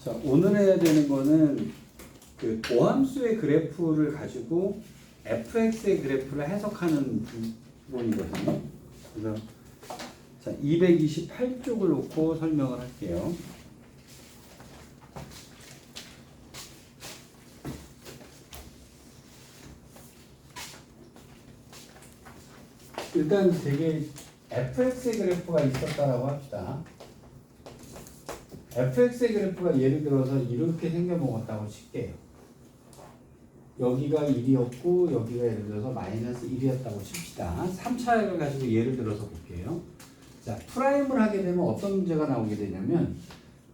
자, 오늘 해야 되는 거는 그 도함수의 그래프를 가지고 fx의 그래프를 해석하는 부분이거든요. 그래서 자, 228쪽을 놓고 설명을 할게요. 일단 되게 fx의 그래프가 있었다라고 합시다. fx의 그래프가 예를 들어서 이렇게 생겨먹었다고 칠게요. 여기가 1이었고 여기가 예를 들어서 마이너스 1이었다고 칩시다. 3차를 가지고 예를 들어서 볼게요. 자, 프라임을 하게 되면 어떤 문제가 나오게 되냐면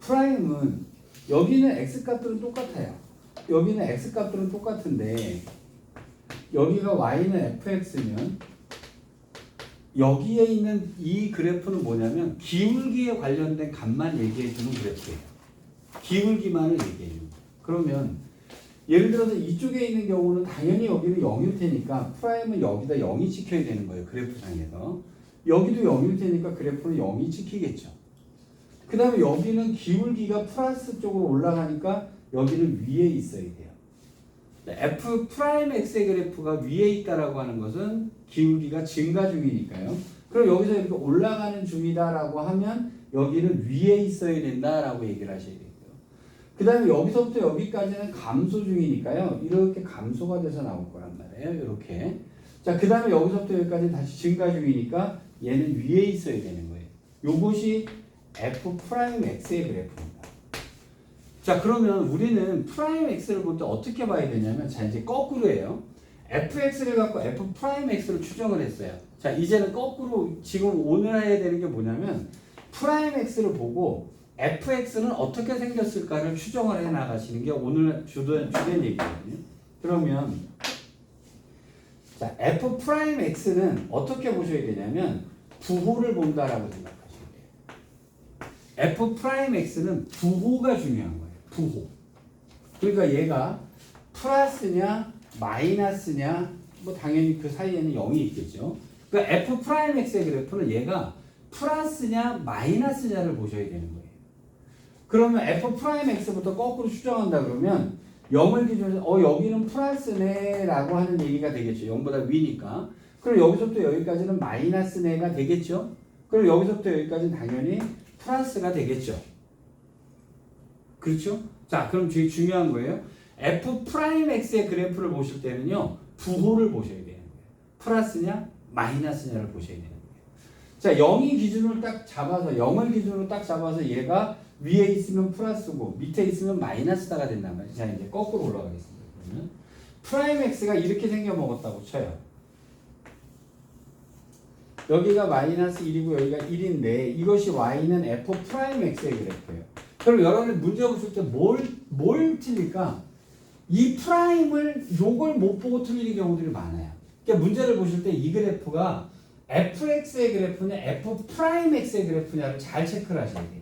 프라임은 여기는 x값들은 똑같아요. 여기는 x값들은 똑같은데 여기가 y는 fx면 여기에 있는 이 그래프는 뭐냐면 기울기에 관련된 값만 얘기해주는 그래프예요. 기울기만을 얘기해주는 거예요. 그러면 예를 들어서 이쪽에 있는 경우는 당연히 여기는 0일 테니까 프라임은 여기다 0이 찍혀야 되는 거예요. 그래프상에서. 여기도 0일 테니까 그래프는 0이 찍히겠죠. 그 다음에 여기는 기울기가 플러스 쪽으로 올라가니까 여기는 위에 있어야 돼요. f 프라임 x의 그래프가 위에 있다라고 하는 것은 기울기가 증가 중이니까요. 그럼 여기서 이렇게 올라가는 중이다라고 하면 여기는 위에 있어야 된다라고 얘기를 하셔야 되고요. 그 다음에 여기서부터 여기까지는 감소 중이니까요. 이렇게 감소가 돼서 나올 거란 말이에요. 이렇게. 자, 그 다음에 여기서부터 여기까지 다시 증가 중이니까 얘는 위에 있어야 되는 거예요. 요것이 f 프라임 x의 그래프입니다. 자, 그러면 우리는 프라임 x를 볼 때 어떻게 봐야 되냐면, 자, 이제 거꾸로 해요. fx를 갖고 f 프라임 x를 추정을 했어요. 자, 이제는 거꾸로 지금 오늘 해야 되는 게 뭐냐면, 프라임 x를 보고 fx는 어떻게 생겼을까를 추정을 해 나가시는 게 오늘 주된 얘기거든요. 그러면, 자, f 프라임 x는 어떻게 보셔야 되냐면, 부호를 본다라고 생각하시면 돼요. f 프라임 x는 부호가 중요한 거예요. 부호. 그러니까 얘가 플러스냐 마이너스냐 뭐 당연히 그 사이에는 0이 있겠죠. 그러니까 f 프라임 x의 그래프는 얘가 플러스냐 마이너스냐를 보셔야 되는 거예요. 그러면 f 프라임 x부터 거꾸로 추정한다 그러면 0을 기준으로 여기는 플러스네 라고 하는 얘기가 되겠죠. 0보다 위니까. 그럼 여기서부터 여기까지는 마이너스네가 되겠죠. 그럼 여기서부터 여기까지는 당연히 플러스가 되겠죠. 그렇죠? 자, 그럼 제일 중요한 거예요. f 프라임 x의 그래프를 보실 때는요, 부호를 보셔야 되는 거예요. 플러스냐, 마이너스냐를 보셔야 되는 거예요. 자, 0이 기준으로 딱 잡아서, 0을 기준으로 딱 잡아서 얘가 위에 있으면 플러스고, 밑에 있으면 마이너스다가 된단 말이에요. 자, 이제 거꾸로 올라가겠습니다. 그러면 프라임 x가 이렇게 생겨먹었다고 쳐요. 여기가 마이너스 1이고 여기가 1인데, 이것이 y는 f 프라임 x의 그래프예요. 그럼 여러분이 문제 보실 때 뭘 틀릴까? 이 프라임을 요걸 못 보고 틀리는 경우들이 많아요. 그러니까 문제를 보실 때 이 그래프가 fx의 그래프냐 f 프라임 x의 그래프냐를 잘 체크를 하셔야 돼요.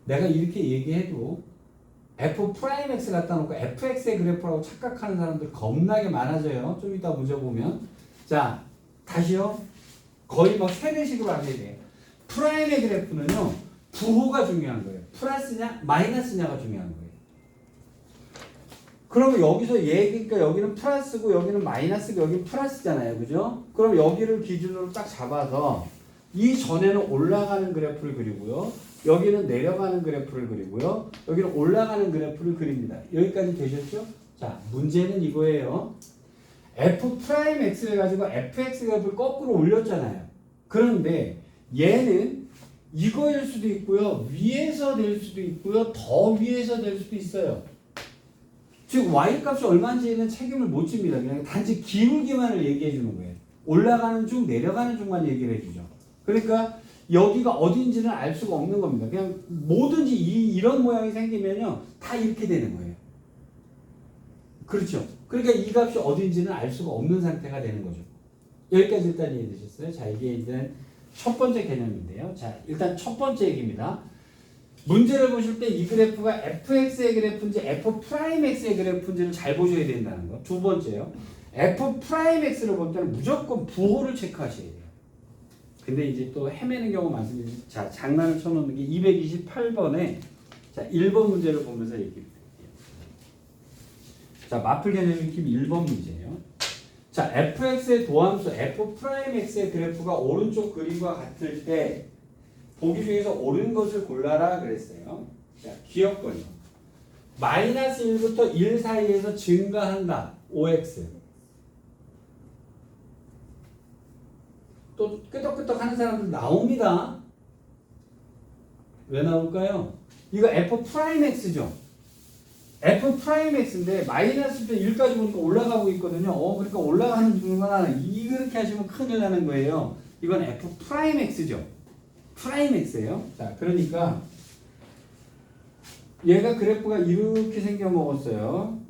내가 이렇게 얘기해도 f 프라임 x 갖다 놓고 fx의 그래프라고 착각하는 사람들 겁나게 많아져요. 좀 이따 문제 보면. 자, 다시요. 거의 막 세배식으로 하셔야 돼요. 프라임의 그래프는요. 부호가 중요한 거예요. 플러스냐 마이너스냐가 중요한 거예요. 그러면 여기서 그러니까 여기는 플러스고 여기는 마이너스고 여기는 플러스잖아요. 그죠? 그럼 여기를 기준으로 딱 잡아서 이 전에는 올라가는 그래프를 그리고요. 여기는 내려가는 그래프를 그리고요. 여기는 올라가는 그래프를 그립니다. 여기까지 되셨죠? 자, 문제는 이거예요. f 프라임 x를 가지고 fx 그래프를 거꾸로 올렸잖아요. 그런데 얘는 이거일 수도 있고요. 위에서 될 수도 있고요. 더 위에서 될 수도 있어요. 즉 y값이 얼마인지는 책임을 못 집니다. 그냥 단지 기울기만을 얘기해 주는 거예요. 올라가는 중 내려가는 중만 얘기를 해주죠. 그러니까 여기가 어딘지는 알 수가 없는 겁니다. 그냥 뭐든지 이런 모양이 생기면요. 다 이렇게 되는 거예요. 그렇죠. 그러니까 이 값이 어딘지는 알 수가 없는 상태가 되는 거죠. 여기까지 일단 이해되셨어요? 자, 이게 이제 첫 번째 개념인데요. 자, 일단 첫 번째 얘기입니다. 문제를 보실 때 이 그래프가 fx의 그래프인지 f 프라임 x의 그래프인지를 잘 보셔야 된다는 거. 두 번째요. f 프라임 x를 볼 때는 무조건 부호를 체크하셔야 돼요. 근데 이제 또 헤매는 경우 많습니다. 자, 장난을 쳐놓는 게 228번에 자, 1번 문제를 보면서 얘기해 드릴게요. 자, 마플 개념 익힘 1번 문제예요. 자, fx의 도함수 f'x의 그래프가 오른쪽 그림과 같을 때 보기 중에서 옳은 것을 골라라 그랬어요. 자, 기억번호. 마이너스 1부터 1 사이에서 증가한다. 5x. 또 끄덕끄덕 하는 사람들 나옵니다. 왜 나올까요? 이거 f'x죠. f'x인데 마이너스부터 1까지 보니까 올라가고 있거든요. 그러니까 올라가는 중간에 이렇게 하시면 큰일 나는 거예요. 이건 f'x죠. 프라임x예요. 자, 그러니까 얘가 그래프가 이렇게 생겨 먹었어요.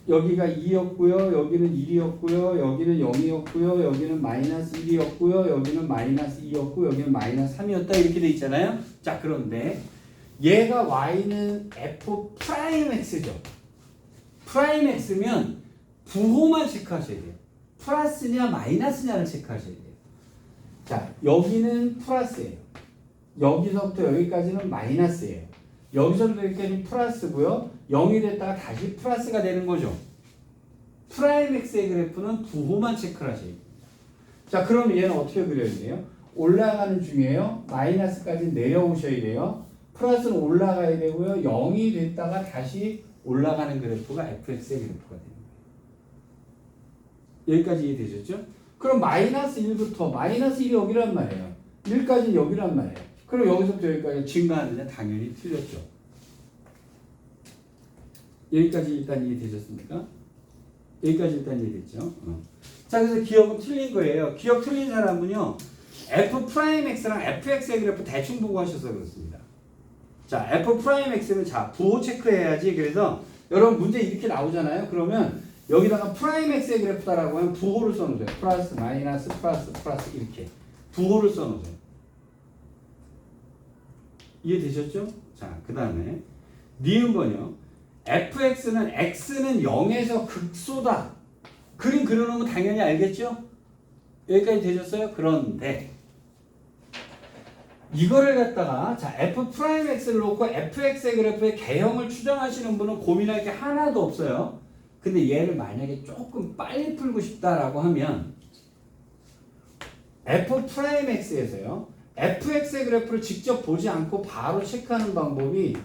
여기가 2였고요. 여기는 1이었고요. 여기는 0이었고요. 여기는 마이너스 1이었고요. 여기는 마이너스 2였고 여기는 마이너스 3이었다. 이렇게 돼 있잖아요. 자, 그런데 얘가 y는 f'x죠. 프라임x면 부호만 체크하셔야 돼요. 플러스냐 마이너스냐를 체크하셔야 돼요. 자, 여기는 플러스예요. 여기서부터 여기까지는 마이너스예요. 여기서부터 여기까지는 플러스고요. 0이 됐다가 다시 플러스가 되는 거죠. 프라임 x의 그래프는 부호만 체크를 하셔야 돼요. 자, 그럼 얘는 어떻게 그려야 돼요? 올라가는 중이에요. 마이너스까지 내려오셔야 돼요. 플러스는 올라가야 되고요. 0이 됐다가 다시 올라가는 그래프가 fx의 그래프가 됩니다. 여기까지 이해되셨죠? 그럼 마이너스 1부터 마이너스 1이 여기란 말이에요. 1까지는 여기란 말이에요. 그럼 여기서부터 여기까지 증가하느냐? 당연히 틀렸죠. 여기까지 일단 이해되셨습니까? 여기까지 일단 이해됐죠? 자, 그래서 기억은 틀린 거예요. 기억 틀린 사람은요, f'x랑 fx의 그래프 대충 보고 하셔서 그렇습니다. 자, f'x는 자, 부호 체크해야지. 그래서 여러분 문제 이렇게 나오잖아요. 그러면 여기다가 프라임 x의 그래프다라고 하면 부호를 써놓으세요. 플러스, 마이너스, 플러스, 플러스 이렇게 부호를 써놓으세요. 이해되셨죠? 자, 그 다음에 니은번요. fx는 x는 0에서 극소다. 그림 그려놓으면 당연히 알겠죠? 여기까지 되셨어요? 그런데 이거를 갖다가 자 f'x를 놓고 fx의 그래프의 개형을 추정하시는 분은 고민할 게 하나도 없어요. 근데 얘를 만약에 조금 빨리 풀고 싶다라고 하면 f'x에서요. fx의 그래프를 직접 보지 않고 바로 체크하는 방법이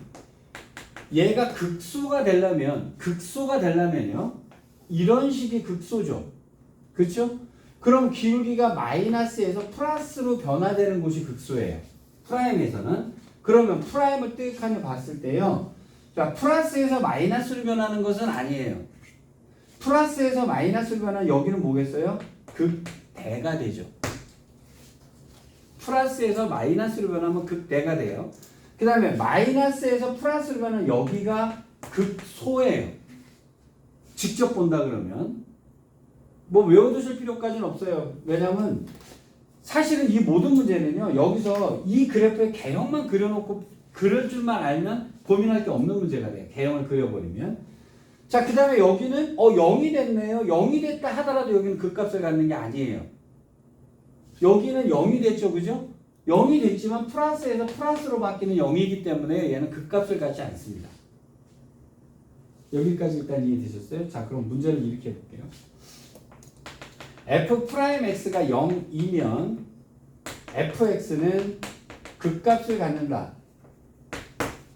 얘가 극소가 되려면요. 이런 식의 극소죠. 그렇죠? 그럼 기울기가 마이너스에서 플러스로 변화되는 곳이 극소예요. 프라임에서는. 그러면 프라임을 뜩하니 봤을 때요. 자, 플러스에서 마이너스로 변하는 것은 아니에요. 플러스에서 마이너스로 변하는 여기는 뭐겠어요? 극대가 되죠. 플러스에서 마이너스로 변하면 극대가 돼요. 그 다음에 마이너스에서 플러스로 변하면 여기가 극소예요. 직접 본다 그러면 뭐 외워두실 필요까지는 없어요. 왜냐하면 사실은 이 모든 문제는요. 여기서 이 그래프의 개형만 그려놓고 그럴 줄만 알면 고민할 게 없는 문제가 돼요. 개형을 그려버리면. 자, 그 다음에 여기는 0이 됐네요. 0이 됐다 하더라도 여기는 극값을 갖는 게 아니에요. 여기는 0이 됐죠. 그죠? 0이 됐지만 플러스에서 플러스로 바뀌는 0이기 때문에 얘는 극값을 갖지 않습니다. 여기까지 일단 이해되셨어요? 자, 그럼 문제를 이렇게 해볼게요. f'x가 0이면 fx는 극값을 갖는다.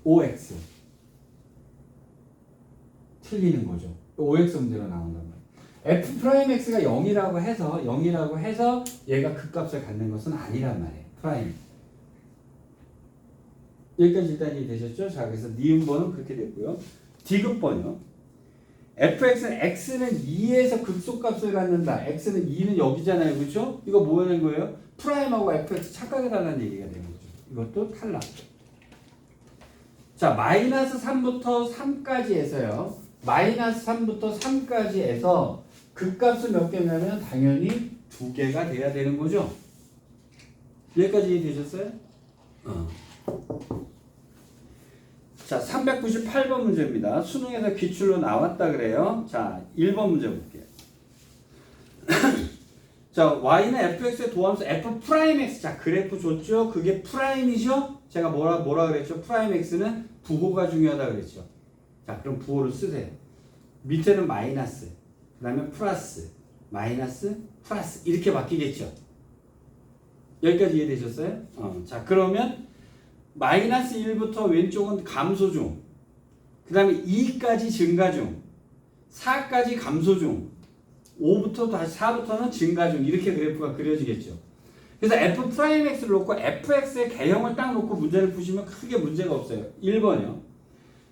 5x. 틀리는 거죠. 5x 문제가 나온단 말이에요. f'x가 0이라고 해서 얘가 극값을 갖는 것은 아니란 말이에요. 프라임. 여기까지 일단 이해되셨죠? 자, 그래서 니은번은 그렇게 됐고요. 디귿번요. fx는 x는 2에서 극소값을 갖는다. x는 2는 여기잖아요. 그렇죠? 이거 뭐 하는 거예요? 프라임하고 fx 착각해달라는 얘기가 되는 거죠. 이것도 탈락. 자, 마이너스 3부터 3까지에서요. 마이너스 3부터 3까지에서 극값은 몇 개냐면 당연히 2개가 돼야 되는 거죠. 여기까지 이해되셨어요? 자, 398번 문제입니다. 수능에서 기출로 나왔다 그래요. 자, 1번 문제 볼게요. 자, y는 fx의 도함수 f 프라임 x. 자, 그래프 줬죠? 그게 프라임이죠? 제가 뭐라 그랬죠? 프라임 x는 부호가 중요하다 그랬죠? 자, 그럼 부호를 쓰세요. 밑에는 마이너스, 그 다음에 플러스, 마이너스, 플러스 이렇게 바뀌겠죠? 여기까지 이해되셨어요? 자, 그러면 마이너스 1부터 왼쪽은 감소 중, 그 다음에 2까지 증가 중, 4까지 감소 중, 5부터 다시 4부터는 증가 중 이렇게 그래프가 그려지겠죠. 그래서 f'x를 놓고 fx의 개형을 딱 놓고 문제를 푸시면 크게 문제가 없어요. 1번이요.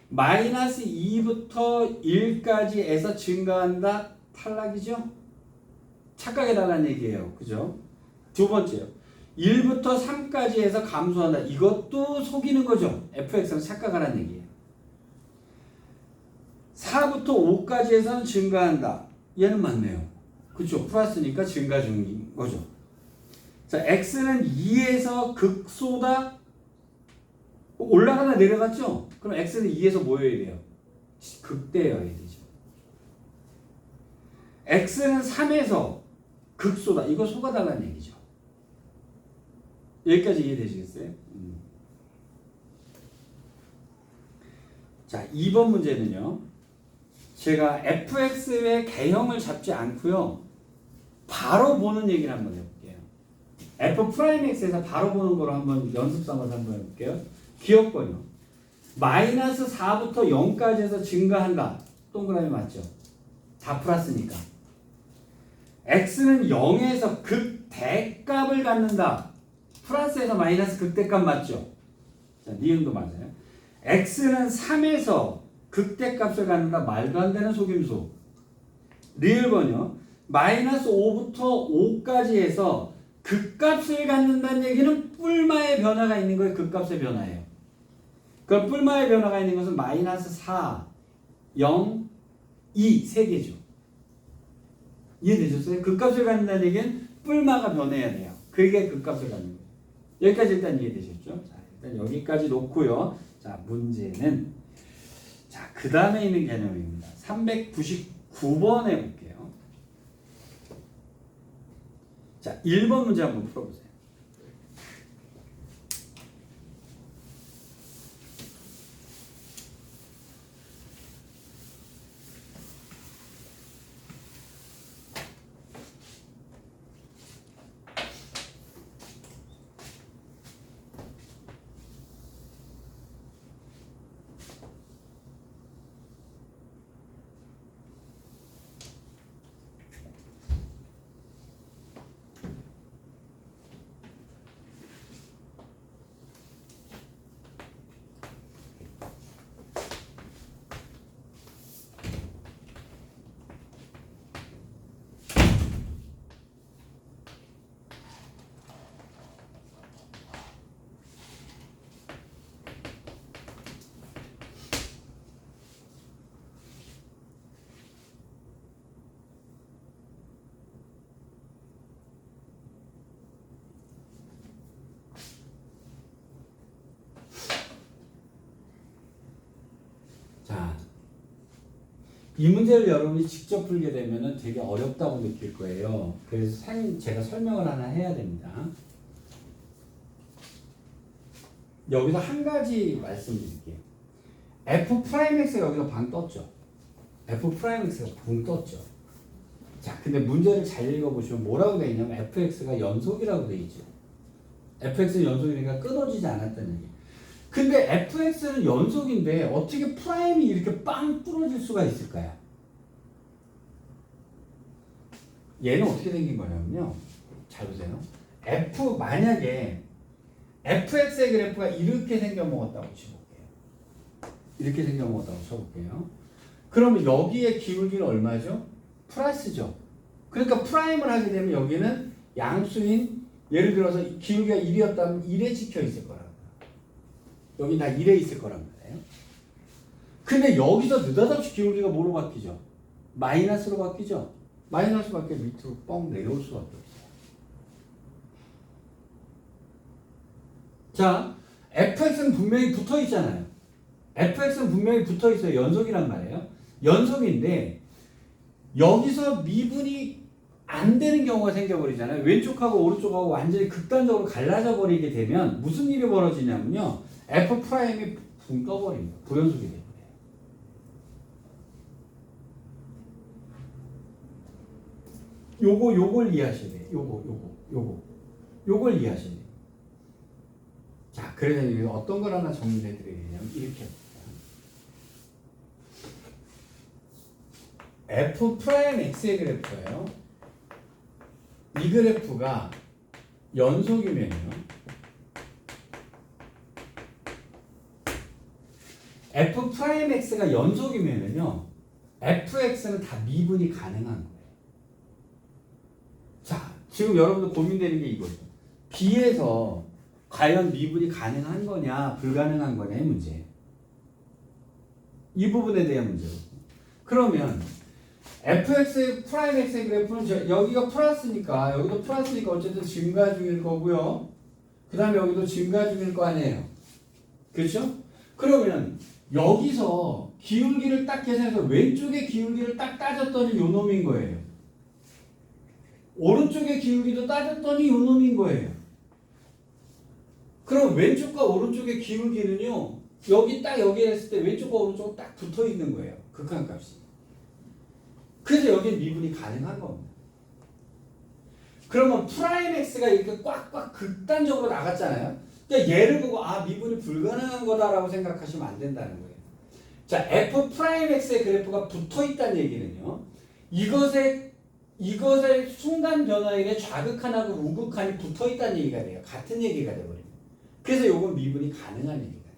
마이너스 2부터 1까지에서 증가한다. 탈락이죠? 착각해달라는 얘기예요. 그죠? 두 번째요. 1부터 3까지 해서 감소한다. 이것도 속이는 거죠. fx는 착각하라는 얘기예요. 4부터 5까지 해서는 증가한다. 얘는 맞네요. 그렇죠. 플러스니까 증가 중인 거죠. 자, x는 2에서 극소다. 올라가다 내려갔죠? 그럼 x는 2에서 뭐여야 돼요? 극대여야 되죠. x는 3에서 극소다. 이거 속아달라는 얘기죠. 여기까지 이해되시겠어요? 자, 2번 문제는요. 제가 fx의 개형을 잡지 않고요. 바로 보는 얘기를 한번 해볼게요. f'x에서 바로 보는 거로 한번 연습 삼아서 한번 해볼게요. 기억번요. 마이너스 4부터 0까지 해서 증가한다. 동그라미 맞죠? 다 플러스니까. x는 0에서 극대값을 갖는다. 플러스에서 마이너스 극대값 맞죠? 자, 니은도 맞아요. x는 3에서 극대값을 갖는다. 말도 안 되는 속임수. 리을번요. 마이너스 5부터 5까지 해서 극값을 갖는다는 얘기는 뿔마의 변화가 있는 거예요. 극값의 변화예요. 그럼 뿔마의 변화가 있는 것은 마이너스 4, 0, 2, 3개죠. 이해되셨어요? 극값을 갖는다는 얘기는 뿔마가 변해야 돼요. 그게 극값을 갖는 거예요. 여기까지 일단 이해되셨죠? 자, 일단 여기까지 놓고요. 자, 문제는 자, 그 다음에 있는 개념입니다. 399번 해볼게요. 자, 1번 문제 한번 풀어보세요. 이 문제를 여러분이 직접 풀게 되면 되게 어렵다고 느낄 거예요. 그래서 제가 설명을 하나 해야 됩니다. 여기서 한 가지 말씀드릴게요. f'x가 여기서 방 떴죠. f'x가 붕 떴죠. 자, 근데 문제를 잘 읽어보시면 뭐라고 되어 있냐면 fx가 연속이라고 되어 있죠. fx는 연속이니까 끊어지지 않았다는 얘기. 근데 fx는 연속인데 어떻게 프라임이 이렇게 빵 부러질 수가 있을까요? 얘는 어떻게 생긴 거냐면요. 잘 보세요. 만약에 fx의 그래프가 이렇게 생겨먹었다고 쳐볼게요. 이렇게 생겨먹었다고 쳐볼게요. 그러면 여기에 기울기는 얼마죠? 플러스죠. 그러니까 프라임을 하게 되면 여기는 양수인 예를 들어서 기울기가 1이었다면 1에 찍혀 있을 거라고. 여기 다 1에 있을 거란 말이에요. 근데 여기서 느닷없이 기울기가 뭐로 바뀌죠? 마이너스로 바뀌죠? 마이너스밖에 밑으로 뻥 내려올 수밖에 없어요. 자, fx는 분명히 붙어 있잖아요. fx는 분명히 붙어 있어요. 연속이란 말이에요. 연속인데 여기서 미분이 안 되는 경우가 생겨버리잖아요. 왼쪽하고 오른쪽하고 완전히 극단적으로 갈라져 버리게 되면 무슨 일이 벌어지냐면요. F 프라임이 붕 떠버립니다. 불연속이 돼버려요. 요걸 이해하셔야 돼요. 요걸 이해하셔야 돼요. 자, 그래서 어떤 걸 하나 정리해 드리냐면 이렇게 F 프라임 X의 그래프예요. 이 그래프가 연속이면요. F 프라임 X가 연속이면요. FX는 다 미분이 가능한 거예요. 자, 지금 여러분들 고민되는 게 이거죠. B에서 과연 미분이 가능한 거냐, 불가능한 거냐의 문제. 이 부분에 대한 문제거든요. 그러면 fx 프라임 x의 그래프는 여기가 플러스니까 여기도 플러스니까 어쨌든 증가 중일 거고요. 그 다음에 여기도 증가 중일 거 아니에요. 그렇죠? 그러면 여기서 기울기를 딱 계산해서 왼쪽의 기울기를 딱 따졌더니 요 놈인 거예요. 오른쪽의 기울기도 따졌더니 요 놈인 거예요. 그럼 왼쪽과 오른쪽의 기울기는요. 여기 딱 여기 했을 때 왼쪽과 오른쪽은 딱 붙어 있는 거예요. 극한값이. 그래서 여기에 미분이 가능한 겁니다. 그러면 프라임 x가 이렇게 꽉꽉 극단적으로 나갔잖아요. 그러니까 얘를 보고 아 미분이 불가능한 거다라고 생각하시면 안 된다는 거예요. 자, f 프라임 x의 그래프가 붙어 있다는 얘기는요. 이것의 순간 변화율의 좌극한하고 우극한이 붙어 있다는 얘기가 돼요. 같은 얘기가 돼버립니다. 그래서 요건 미분이 가능한 얘기가 돼요.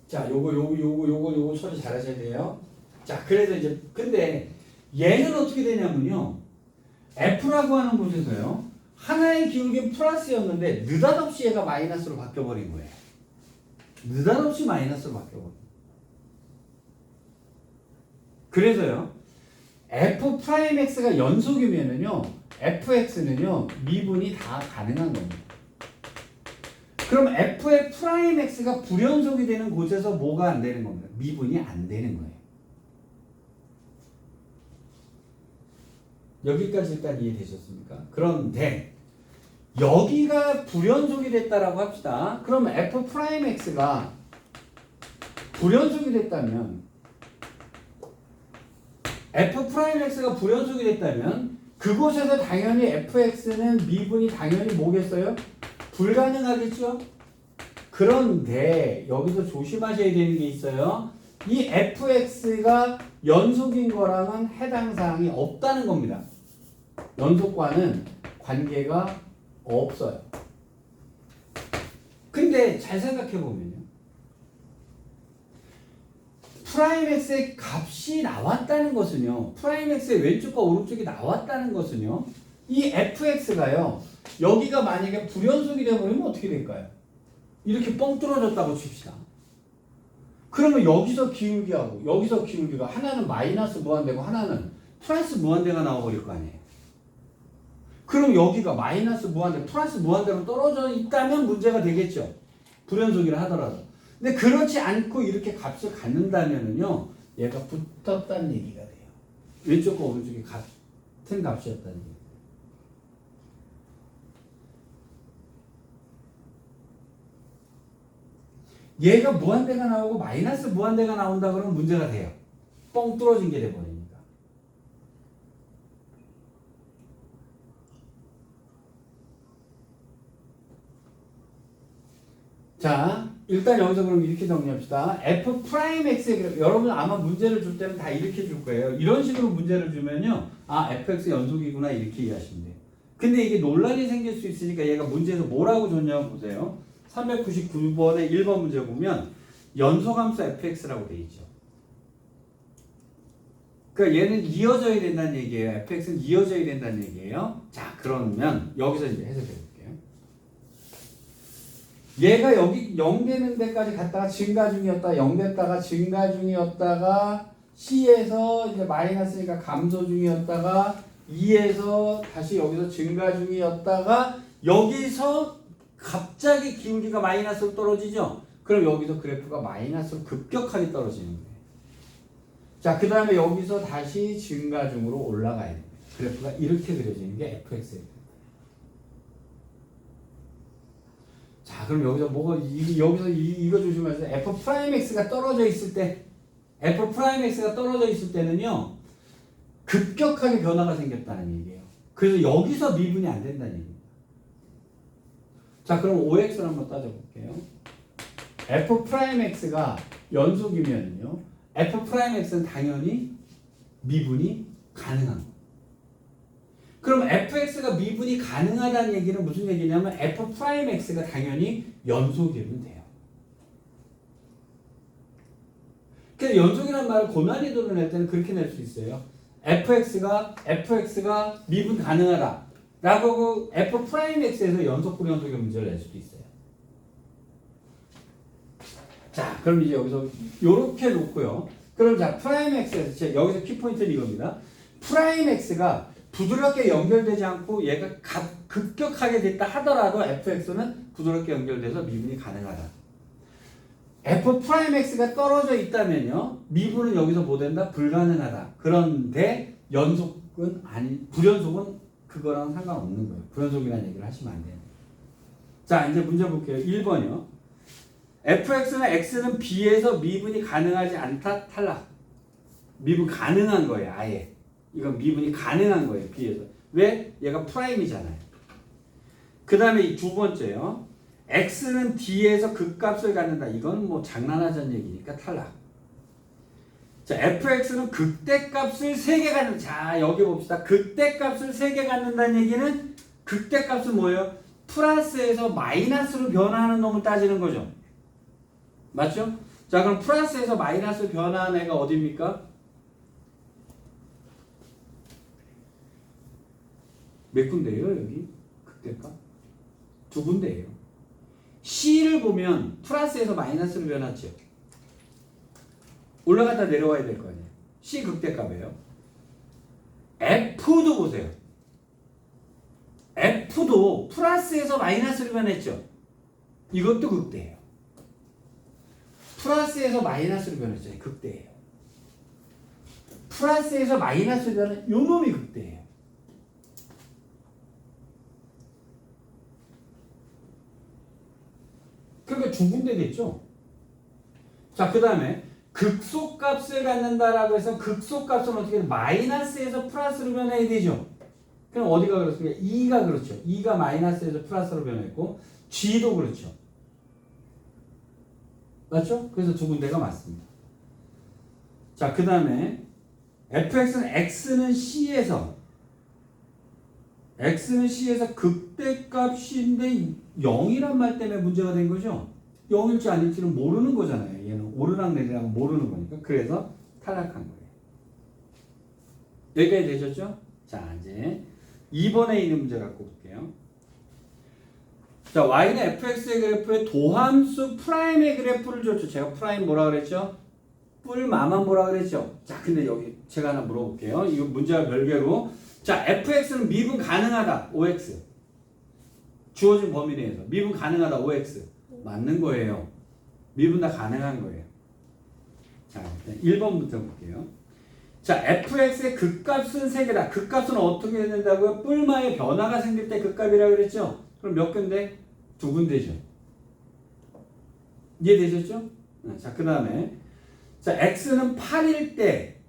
자, 요거 처리 잘 하셔야 돼요. 자, 그래서 이제, 근데 얘는 어떻게 되냐면요. F라고 하는 곳에서요. 하나의 기울기는 플러스였는데, 느닷없이 얘가 마이너스로 바뀌어버린 거예요. 느닷없이 마이너스로 바뀌어버린 거예요. 그래서요. F 프라임 X가 연속이면은요. FX는요. 미분이 다 가능한 겁니다. 그럼 f의 프라임 x가 불연속이 되는 곳에서 뭐가 안 되는 겁니다. 미분이 안 되는 거예요. 여기까지 일단 이해되셨습니까? 그런데 여기가 불연속이 됐다라고 합시다. 그럼 f 프라임 x가 불연속이 됐다면 f 프라임 x가 불연속이 됐다면 그곳에서 당연히 fx는 미분이 당연히 뭐겠어요? 불가능하겠죠? 그런데 여기서 조심하셔야 되는 게 있어요. 이 fx가 연속인 거랑은 해당 사항이 없다는 겁니다. 연속과는 관계가 없어요. 근데 잘 생각해 보면요. 프라임 x의 값이 나왔다는 것은요. 프라임 x의 왼쪽과 오른쪽이 나왔다는 것은요. 이 fx가요. 여기가 만약에 불연속이 되어버리면 어떻게 될까요? 이렇게 뻥 뚫어졌다고 칩시다. 그러면 여기서 기울기하고 여기서 기울기가 하나는 마이너스 무한대고 하나는 플러스 무한대가 나와버릴 거 아니에요. 그럼 여기가 마이너스 무한대, 플러스 무한대로 떨어져 있다면 문제가 되겠죠. 불연속이라 하더라도. 근데 그렇지 않고 이렇게 값을 갖는다면은요, 얘가 붙었다는 얘기가 돼요. 왼쪽과 오른쪽이 같은 값이었다는 얘기. 얘가 무한대가 나오고 마이너스 무한대가 나온다 그러면 문제가 돼요. 뻥 뚫어진 게 돼버리니까. 자, 일단 여기서 그럼 이렇게 정리합시다. f 프라임 x의 그래프. 여러분 아마 문제를 줄 때는 다 이렇게 줄 거예요. 이런 식으로 문제를 주면요. 아, fx 연속이구나 이렇게 이해하시면 돼요. 근데 이게 논란이 생길 수 있으니까 얘가 문제에서 뭐라고 줬냐고 보세요. 399번의 1번 문제 보면 연소함수 fx라고 돼 있죠. 그러니까 얘는 이어져야 된다는 얘기예요. fx는 이어져야 된다는 얘기예요. 자, 그러면 여기서 이제 해석해 볼게요. 얘가 여기 0 되는 데까지 갔다가 증가 중이었다, 0 됐다가 증가 중이었다가 C에서 이제 마이너스니까 감소 중이었다가 2에서 다시 여기서 증가 중이었다가 여기서 갑자기 기울기가 마이너스로 떨어지죠? 그럼 여기서 그래프가 마이너스로 급격하게 떨어지는 거예요. 자, 그 다음에 여기서 다시 증가 중으로 올라가야 돼요. 그래프가 이렇게 그려지는 게 fx예요. 자, 그럼 여기서 이거 조심하세요. f'x가 떨어져 있을 때, f'x가 떨어져 있을 때는요, 급격하게 변화가 생겼다는 얘기예요. 그래서 여기서 미분이 안 된다는 얘기입니다. 자, 그럼 OX를 한번 따져볼게요. f'x가 연속이면요, f'x는 당연히 미분이 가능한 거예요. 그럼 fx가 미분이 가능하다는 얘기는 무슨 얘기냐면 f'x가 당연히 연속이면 돼요. 그래서 연속이라는 말을 고난이도로 낼 때는 그렇게 낼 수 있어요. fx가 미분 가능하다 라고 f'x에서 연속 불연속의 문제를 낼 수도 있어요. 자, 그럼 이제 여기서 요렇게 놓고요. 그럼 자, 프라임 x에서 여기서 키포인트는 이겁니다. 프라임 x가 부드럽게 연결되지 않고 얘가 급격하게 됐다 하더라도 fx는 부드럽게 연결돼서 미분이 가능하다. f'x가 떨어져 있다면요, 미분은 여기서 뭐 된다? 불가능하다. 그런데 연속은 아니, 불연속은 그거랑 상관없는 거예요. 불연속이라는 얘기를 하시면 안 돼요. 자, 이제 문제 볼게요. 1번이요. fx는 x는 b에서 미분이 가능하지 않다, 탈락. 미분 가능한 거예요, 아예. 이건 미분이 가능한 거예요, b에서. 왜? 얘가 프라임이잖아요. 그 다음에 이 두 번째요. x는 d에서 극값을 갖는다. 이건 뭐 장난하자는 얘기니까 탈락. 자, fx는 극대값을 3개 갖는다. 자, 여기 봅시다. 극대값을 3개 갖는다는 얘기는 극대값은 뭐예요? 플러스에서 마이너스로 변화하는 놈을 따지는 거죠. 맞죠? 자, 그럼 플러스에서 마이너스로 변화하는 애가 어디입니까? 몇 군데예요, 여기? 극대값? 2군데예요. C를 보면 플러스에서 마이너스로 변하죠. 올라갔다 내려와야 될 거 아니에요. C 극대값이에요. F도 보세요. F도 플러스에서 마이너스로 변했죠. 이것도 극대예요. 플러스에서 마이너스로 변했죠. 극대예요. 플러스에서 마이너스로 변한 요 놈이 극대예요. 그러니까 두 군데 됐죠. 자, 그 다음에 극소값을 갖는다라고 해서 극소값은 어떻게 마이너스에서 플러스로 변해야 되죠. 그럼 어디가 그렇습니까? 2가 그렇죠. 2가 마이너스에서 플러스로 변했고 G도 그렇죠. 맞죠? 그래서 두 군데가 맞습니다. 자, 그 다음에 X는 C에서 극대값인데 0이란 말 때문에 문제가 된 거죠. 0일지 아닐지는 모르는 거잖아요. 얘는 오르락 내리락 모르는 거니까. 그래서 탈락한 거예요. 여기까지 되셨죠? 자, 이제 2번에 있는 문제 갖고 볼게요. 자, y는 fx의 그래프에 도함수 프라임의 그래프를 줬죠. 제가 프라임 뭐라 그랬죠? 뿔마만 뭐라 그랬죠? 자, 근데 여기 제가 하나 물어볼게요. 이거 문제와 별개로. 자, fx는 미분 가능하다. OX. 주어진 범위 내에서. 미분 가능하다. OX. 맞는 거예요. 미분 다 가능한 거예요. 자, 1번부터 볼게요. 자, fx의 극값은 3개다. 극값은 어떻게 된다고요? 뿔마에 변화가 생길 때 극값이라고 그랬죠? 그럼 몇 군데? 2군데죠. 이해되셨죠? 자, 그 다음에 자, x는 8일 때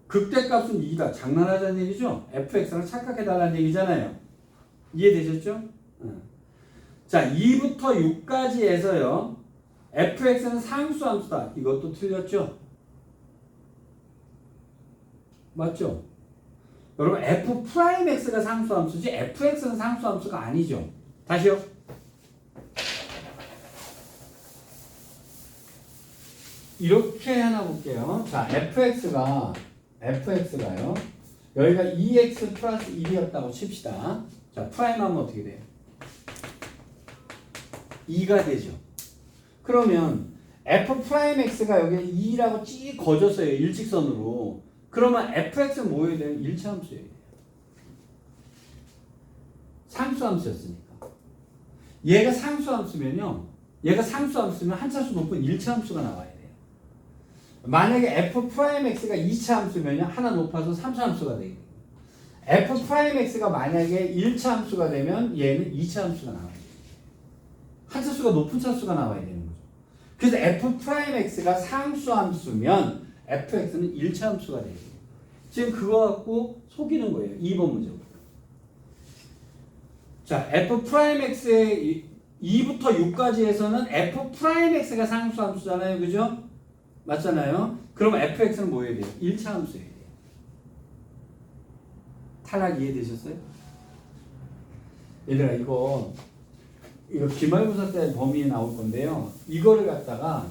극대값은 2다. 장난하자는 얘기죠? fx랑 착각해달라는 얘기잖아요. 이해되셨죠? 자, 2부터 6까지에서요. fx는 상수함수다. 이것도 틀렸죠? 맞죠? 여러분 f'x가 상수함수지 fx는 상수함수가 아니죠. 다시요. 이렇게 하나 볼게요. 자, fx가요. 여기가 2x 플러스 1이었다고 칩시다. 자, 프라임 하면 어떻게 돼요? 2가 되죠. 그러면 f'x가 여기에 2라고 찌 거졌어요. 일직선으로. 그러면 fx는 뭐여야 돼요? 1차함수여야 돼요. 상수함수였으니까. 얘가 상수함수면요. 얘가 상수함수면 한 차수 높은 1차 함수가 나와야 돼요. 만약에 f'x가 2차 함수면요. 하나 높아서 3차 함수가 되겠네요. f'x가 만약에 1차 함수가 되면 얘는 2차 함수가 나와야 돼요. 한 차수가 높은 차수가 나와야 되는 거죠. 그래서 f'x가 상수함수면 fx는 1차 함수가 돼요. 지금 그거 갖고 속이는 거예요. 2번 문제. 자, f'x의 2부터 6까지에서는 f'x가 상수함수잖아요. 그죠? 맞잖아요. 그럼 fx는 뭐 해야 돼요? 1차 함수 해야 돼요. 탈락 이해되셨어요? 얘들아, 이거 기말고사 때 범위에 나올 건데요. 이거를 갖다가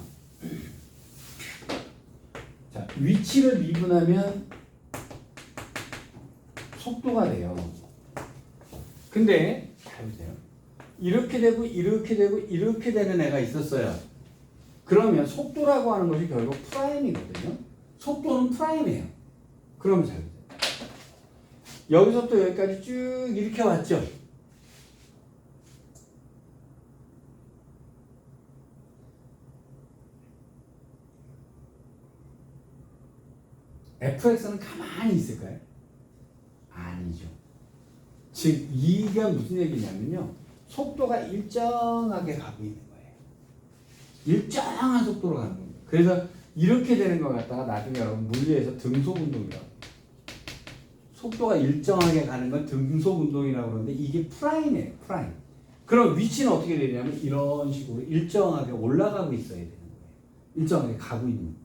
자, 위치를 미분하면 속도가 돼요. 근데 잘 보세요. 이렇게 되고 이렇게 되고 이렇게 되는 애가 있었어요. 그러면 속도라고 하는 것이 결국 프라임이거든요. 속도는 프라임이에요. 그러면 잘 보세요. 여기서부터 여기까지 쭉 이렇게 왔죠. fx는 가만히 있을까요? 아니죠. 즉 이게 무슨 얘기냐면요. 속도가 일정하게 가고 있는 거예요. 일정한 속도로 가는 겁니다. 그래서 이렇게 되는 것 같다가 나중에 여러분 물리에서 등속운동이라고 속도가 일정하게 가는 건 등속운동이라고 그러는데 이게 프라임이에요. 프라임. 그럼 위치는 어떻게 되냐면 이런 식으로 일정하게 올라가고 있어야 되는 거예요. 일정하게 가고 있는 거예요.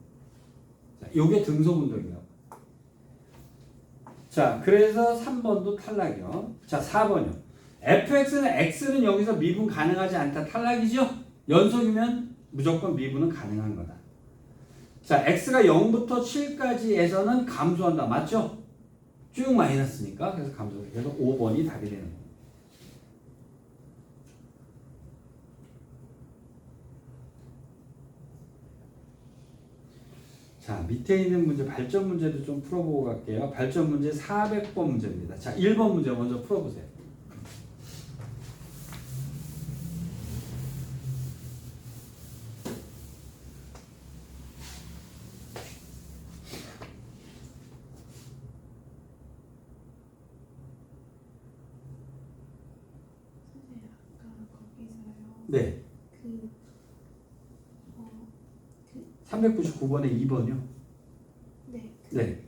자, 이게 등속운동이라고. 자, 그래서 3번도 탈락이요. 자, 4번이요. x는 여기서 미분 가능하지 않다. 탈락이죠? 연속이면 무조건 미분은 가능한 거다. 자, x가 0부터 7까지에서는 감소한다. 맞죠? 쭉 마이너스니까. 그래서 감소. 그래서 5번이 답이 되는 거예요. 자, 밑에 있는 문제, 발전 문제도 좀 풀어보고 갈게요. 발전 문제 400번 문제입니다. 자, 1번 문제 먼저 풀어보세요. 네. 399번에 2번이요? 네. 네.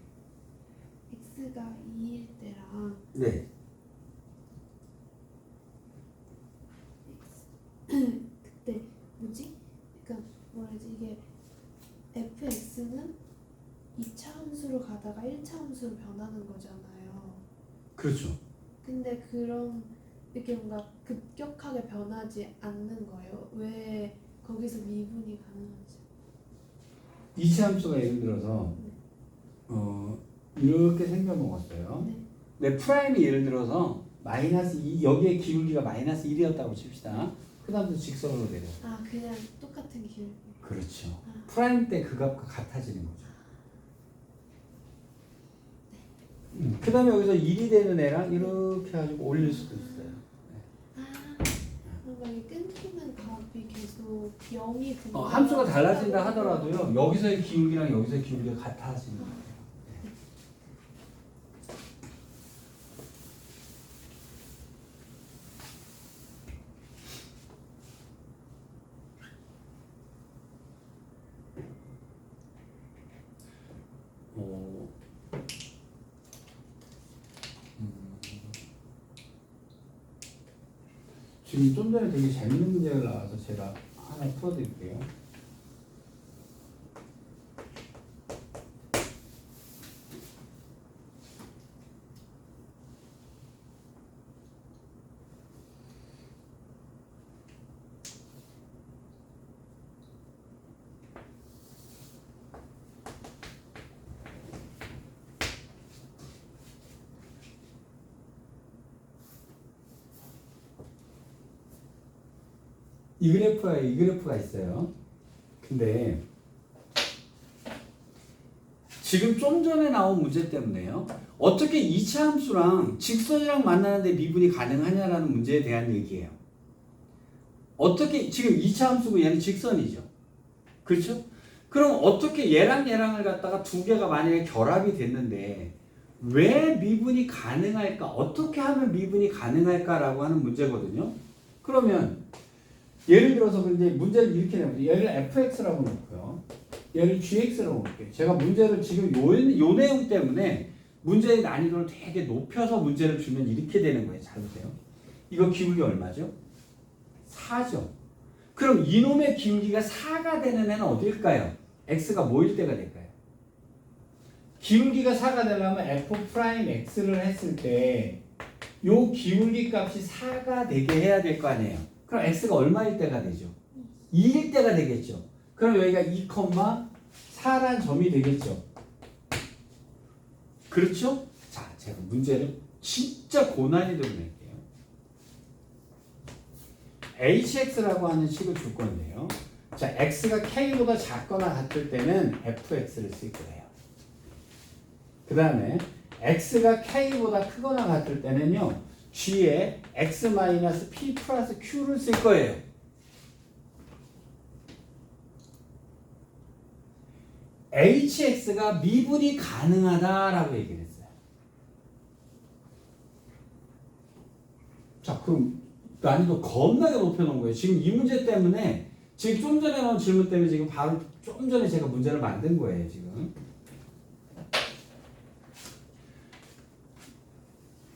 x가 2일 때랑 네. 그때 뭐지? 그러니까 뭐라지 이게 fx는 2차 함수로 가다가 1차 함수로 변하는 거잖아요. 그렇죠. 근데 그런 이렇게 뭔가 급격하게 변하지 않는 거예요. 왜 거기서 미분이 가능한지. 2차 함수가 예를 들어서 이렇게 생겨먹었어요. 네. 네, 프라임이 예를 들어서 마이너스 2, 여기에 기울기가 마이너스 1이었다고 칩시다. 그 다음부터 직선으로 내려. 아 그냥 똑같은 기울기. 그렇죠. 프라임 때 그 값과 같아지는 거죠. 그 다음에 여기서 1이 되는 애랑 이렇게 해가지고 올릴 수도 있어요. 뭔가 이 끊기는 값이 계속 0이 되는 함수가 달라진다 하더라도요. 여기서의 기울기랑 여기서의 기울기가 같아지는 거예요. 지금 좀 전에 되게 재밌는 문제가 나와서 제가 하나 풀어드릴게요. 이 그래프가 있어요. 근데 지금 좀 전에 나온 문제 때문에요. 어떻게 2차 함수랑 직선이랑 만나는데 미분이 가능하냐라는 문제에 대한 얘기예요. 어떻게 지금 2차 함수고 얘는 직선이죠. 그렇죠? 그럼 어떻게 얘랑 얘랑을 갖다가 두 개가 만약에 결합이 됐는데 왜 미분이 가능할까? 어떻게 하면 미분이 가능할까라고 하는 문제거든요. 그러면 예를 들어서 이제 문제를 이렇게 내면 얘를 fx라고 놓고요. 얘를 gx라고 놓을게요. 제가 문제를 지금 요 내용 때문에 문제의 난이도를 되게 높여서 문제를 주면 이렇게 되는 거예요. 잘 보세요. 이거 기울기 얼마죠? 4죠. 그럼 이놈의 기울기가 4가 되는 애는 어딜까요? x가 뭐일 때가 될까요? 기울기가 4가 되려면 f'x를 했을 때 요 기울기 값이 4가 되게 해야 될 거 아니에요. 그럼 x가 얼마일 때가 되죠? 2일 때가 되겠죠. 그럼 여기가 2,4란 점이 되겠죠. 그렇죠? 자, 제가 문제를 진짜 고난이도로 낼게요. hx라고 하는 식을 줄 건데요. 자, x가 k보다 작거나 같을 때는 fx를 쓸 거예요. 그 다음에 x가 k보다 크거나 같을 때는요, g에 x-p 플러스 q를 쓸 거예요. hx가 미분이 가능하다라고 얘기를 했어요. 자, 그럼 난이도 겁나게 높여놓은 거예요. 지금 이 문제 때문에 지금 좀 전에 나온 질문 때문에 지금 바로 좀 전에 제가 문제를 만든 거예요.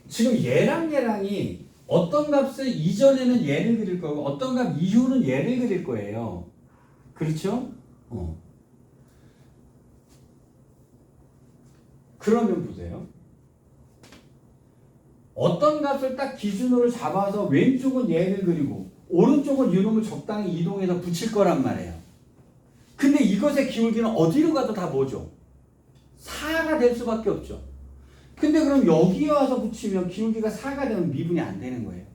지금 얘랑 얘랑이 어떤 값을 이전에는 얘를 그릴 거고 어떤 값 이후는 얘를 그릴 거예요. 그렇죠? 그러면 보세요. 어떤 값을 딱 기준으로 잡아서 왼쪽은 얘를 그리고 오른쪽은 이놈을 적당히 이동해서 붙일 거란 말이에요. 근데 이것의 기울기는 어디로 가도 다 뭐죠? 4가 될 수밖에 없죠. 근데 그럼 여기에 와서 붙이면 기울기가 4가 되면 미분이 안 되는 거예요.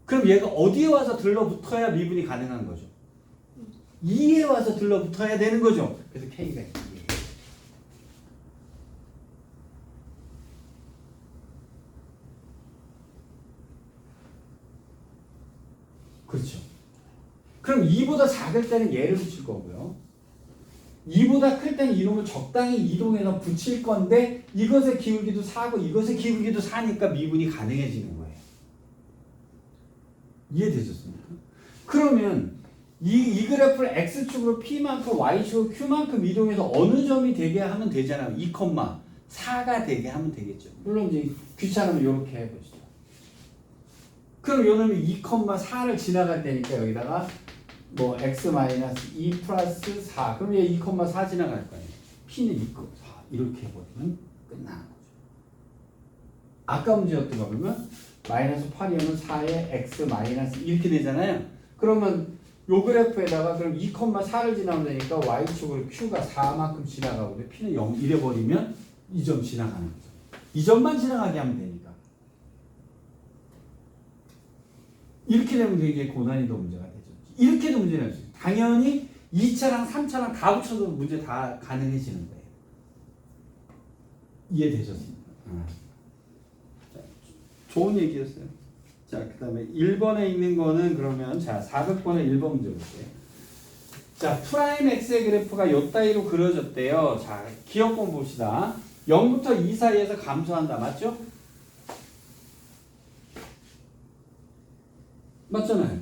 그럼 얘가 어디에 와서 들러붙어야 미분이 가능한 거죠? 2에 와서 들러붙어야 되는 거죠. 그래서 K가 2예요. 그렇죠. 그럼 2보다 작을 때는 얘를 붙일 거고요. 2보다 클 때는 이놈을 적당히 이동해서 붙일 건데 이것의 기울기도 4고 이것의 기울기도 4니까 미분이 가능해지는 거예요. 이해되셨습니까? 그러면 이 그래프를 x축으로 p만큼 y축으로 q만큼 이동해서 어느 점이 되게 하면 되잖아요. 2,4가 되게 하면 되겠죠. 물론 이제 귀찮으면 이렇게 해보시죠. 그럼 요놈이 2,4를 지나갈 때니까 여기다가 뭐 x-2 플러스 4 그럼 얘 2,4 지나갈 거예요. p는 2,4 이렇게 해버리면 끝나는 거죠. 아까 문제였던 거 보면 마이너스 8이면 4에 x-2 이렇게 되잖아요. 그러면 요 그래프에다가 그럼 2,4를 지나면 되니까 y축으로 q가 4만큼 지나가고 p는 0 이래버리면 이 점 지나가는 거죠. 이 점만 지나가게 하면 되니까. 이렇게 되면 되게 고난이도 문제가 되죠. 이렇게도 문제는 없어요. 당연히 2차랑 3차랑 다 붙여도 문제 다 가능해지는 거예요. 이해되셨습니까? 자, 좋은 얘기였어요. 자, 그 다음에 1번에 있는 거는 그러면 자 400번에 1번 문제 볼게요. 자, 프라임 x의 그래프가 요 따위로 그려졌대요. 자, 기억권 봅시다. 0부터 2 사이에서 감소한다. 맞죠? 맞잖아요.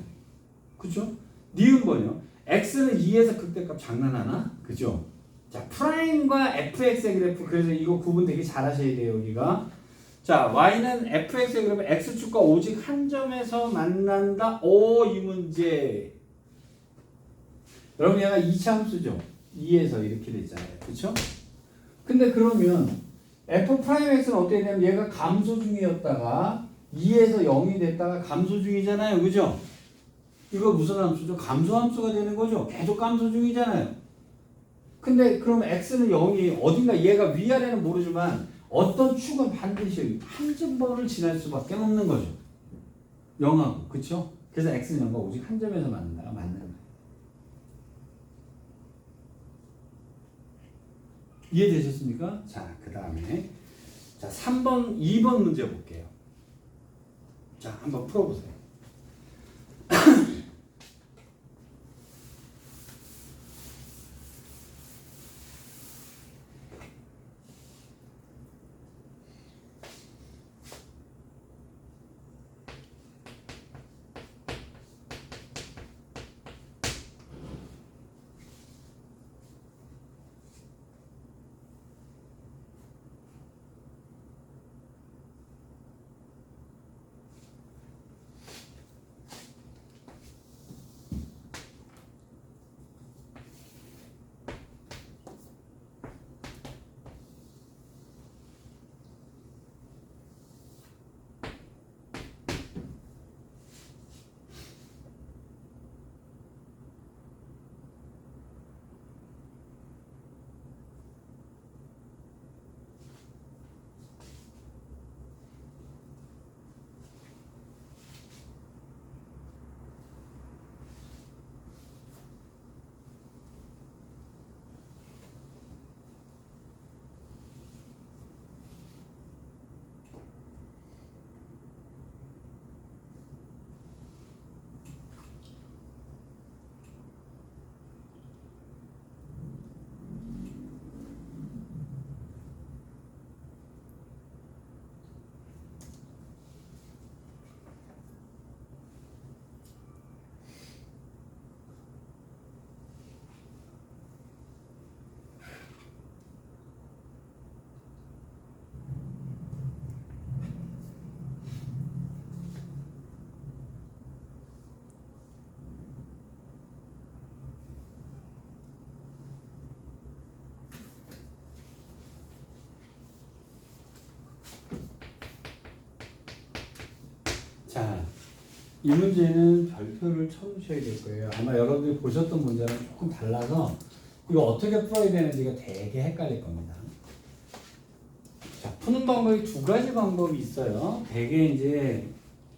그죠? 니은번이요. x는 2에서 극대값 장난하나? 그죠? 자, 프라임과 fx의 그래프 그래서 이거 구분 되게 잘 하셔야 돼요. 여기가. 자, y는 fx의 그래프 x축과 오직 한 점에서 만난다. 오, 이 문제. 여러분 얘가 2차 함수죠. 2에서 이렇게 됐잖아요. 그쵸? 근데 그러면 f'x는 어떻게 되냐면 얘가 감소 중이었다가 2에서 0이 됐다가 감소 중이잖아요. 그죠? 이거 무슨 함수죠? 감소 함수가 되는 거죠. 계속 감소 중이잖아요. 근데 그럼 x는 0이 어딘가 얘가 위아래는 모르지만 어떤 축은 반드시 한 점번을 지날 수밖에 없는 거죠. 0하고. 그쵸? 그래서 x는 0과 오직 한 점에서 만난다가 맞는 거예요. 이해되셨습니까? 자, 그 다음에 자 3번, 2번 문제 볼게요. 자, 한번 풀어보세요. 자, 이 문제는 별표를 쳐주셔야 될 거예요. 아마 여러분이 보셨던 문제랑 조금 달라서 이거 어떻게 풀어야 되는지가 되게 헷갈릴 겁니다. 자, 푸는 방법이 두 가지 방법이 있어요. 되게 이제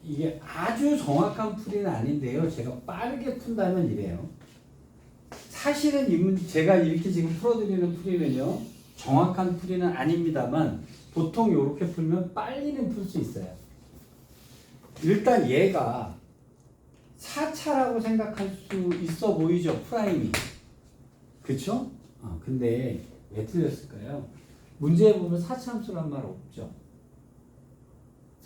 이게 아주 정확한 풀이는 아닌데요. 제가 빠르게 푼다면 이래요. 사실은 이 문제 제가 이렇게 지금 풀어드리는 풀이는요. 정확한 풀이는 아닙니다만 보통 이렇게 풀면 빨리는 풀 수 있어요. 일단 얘가 4차라고 생각할 수 있어 보이죠? 프라임이. 그쵸? 근데 왜 틀렸을까요? 문제에 보면 4차 함수란 말 없죠?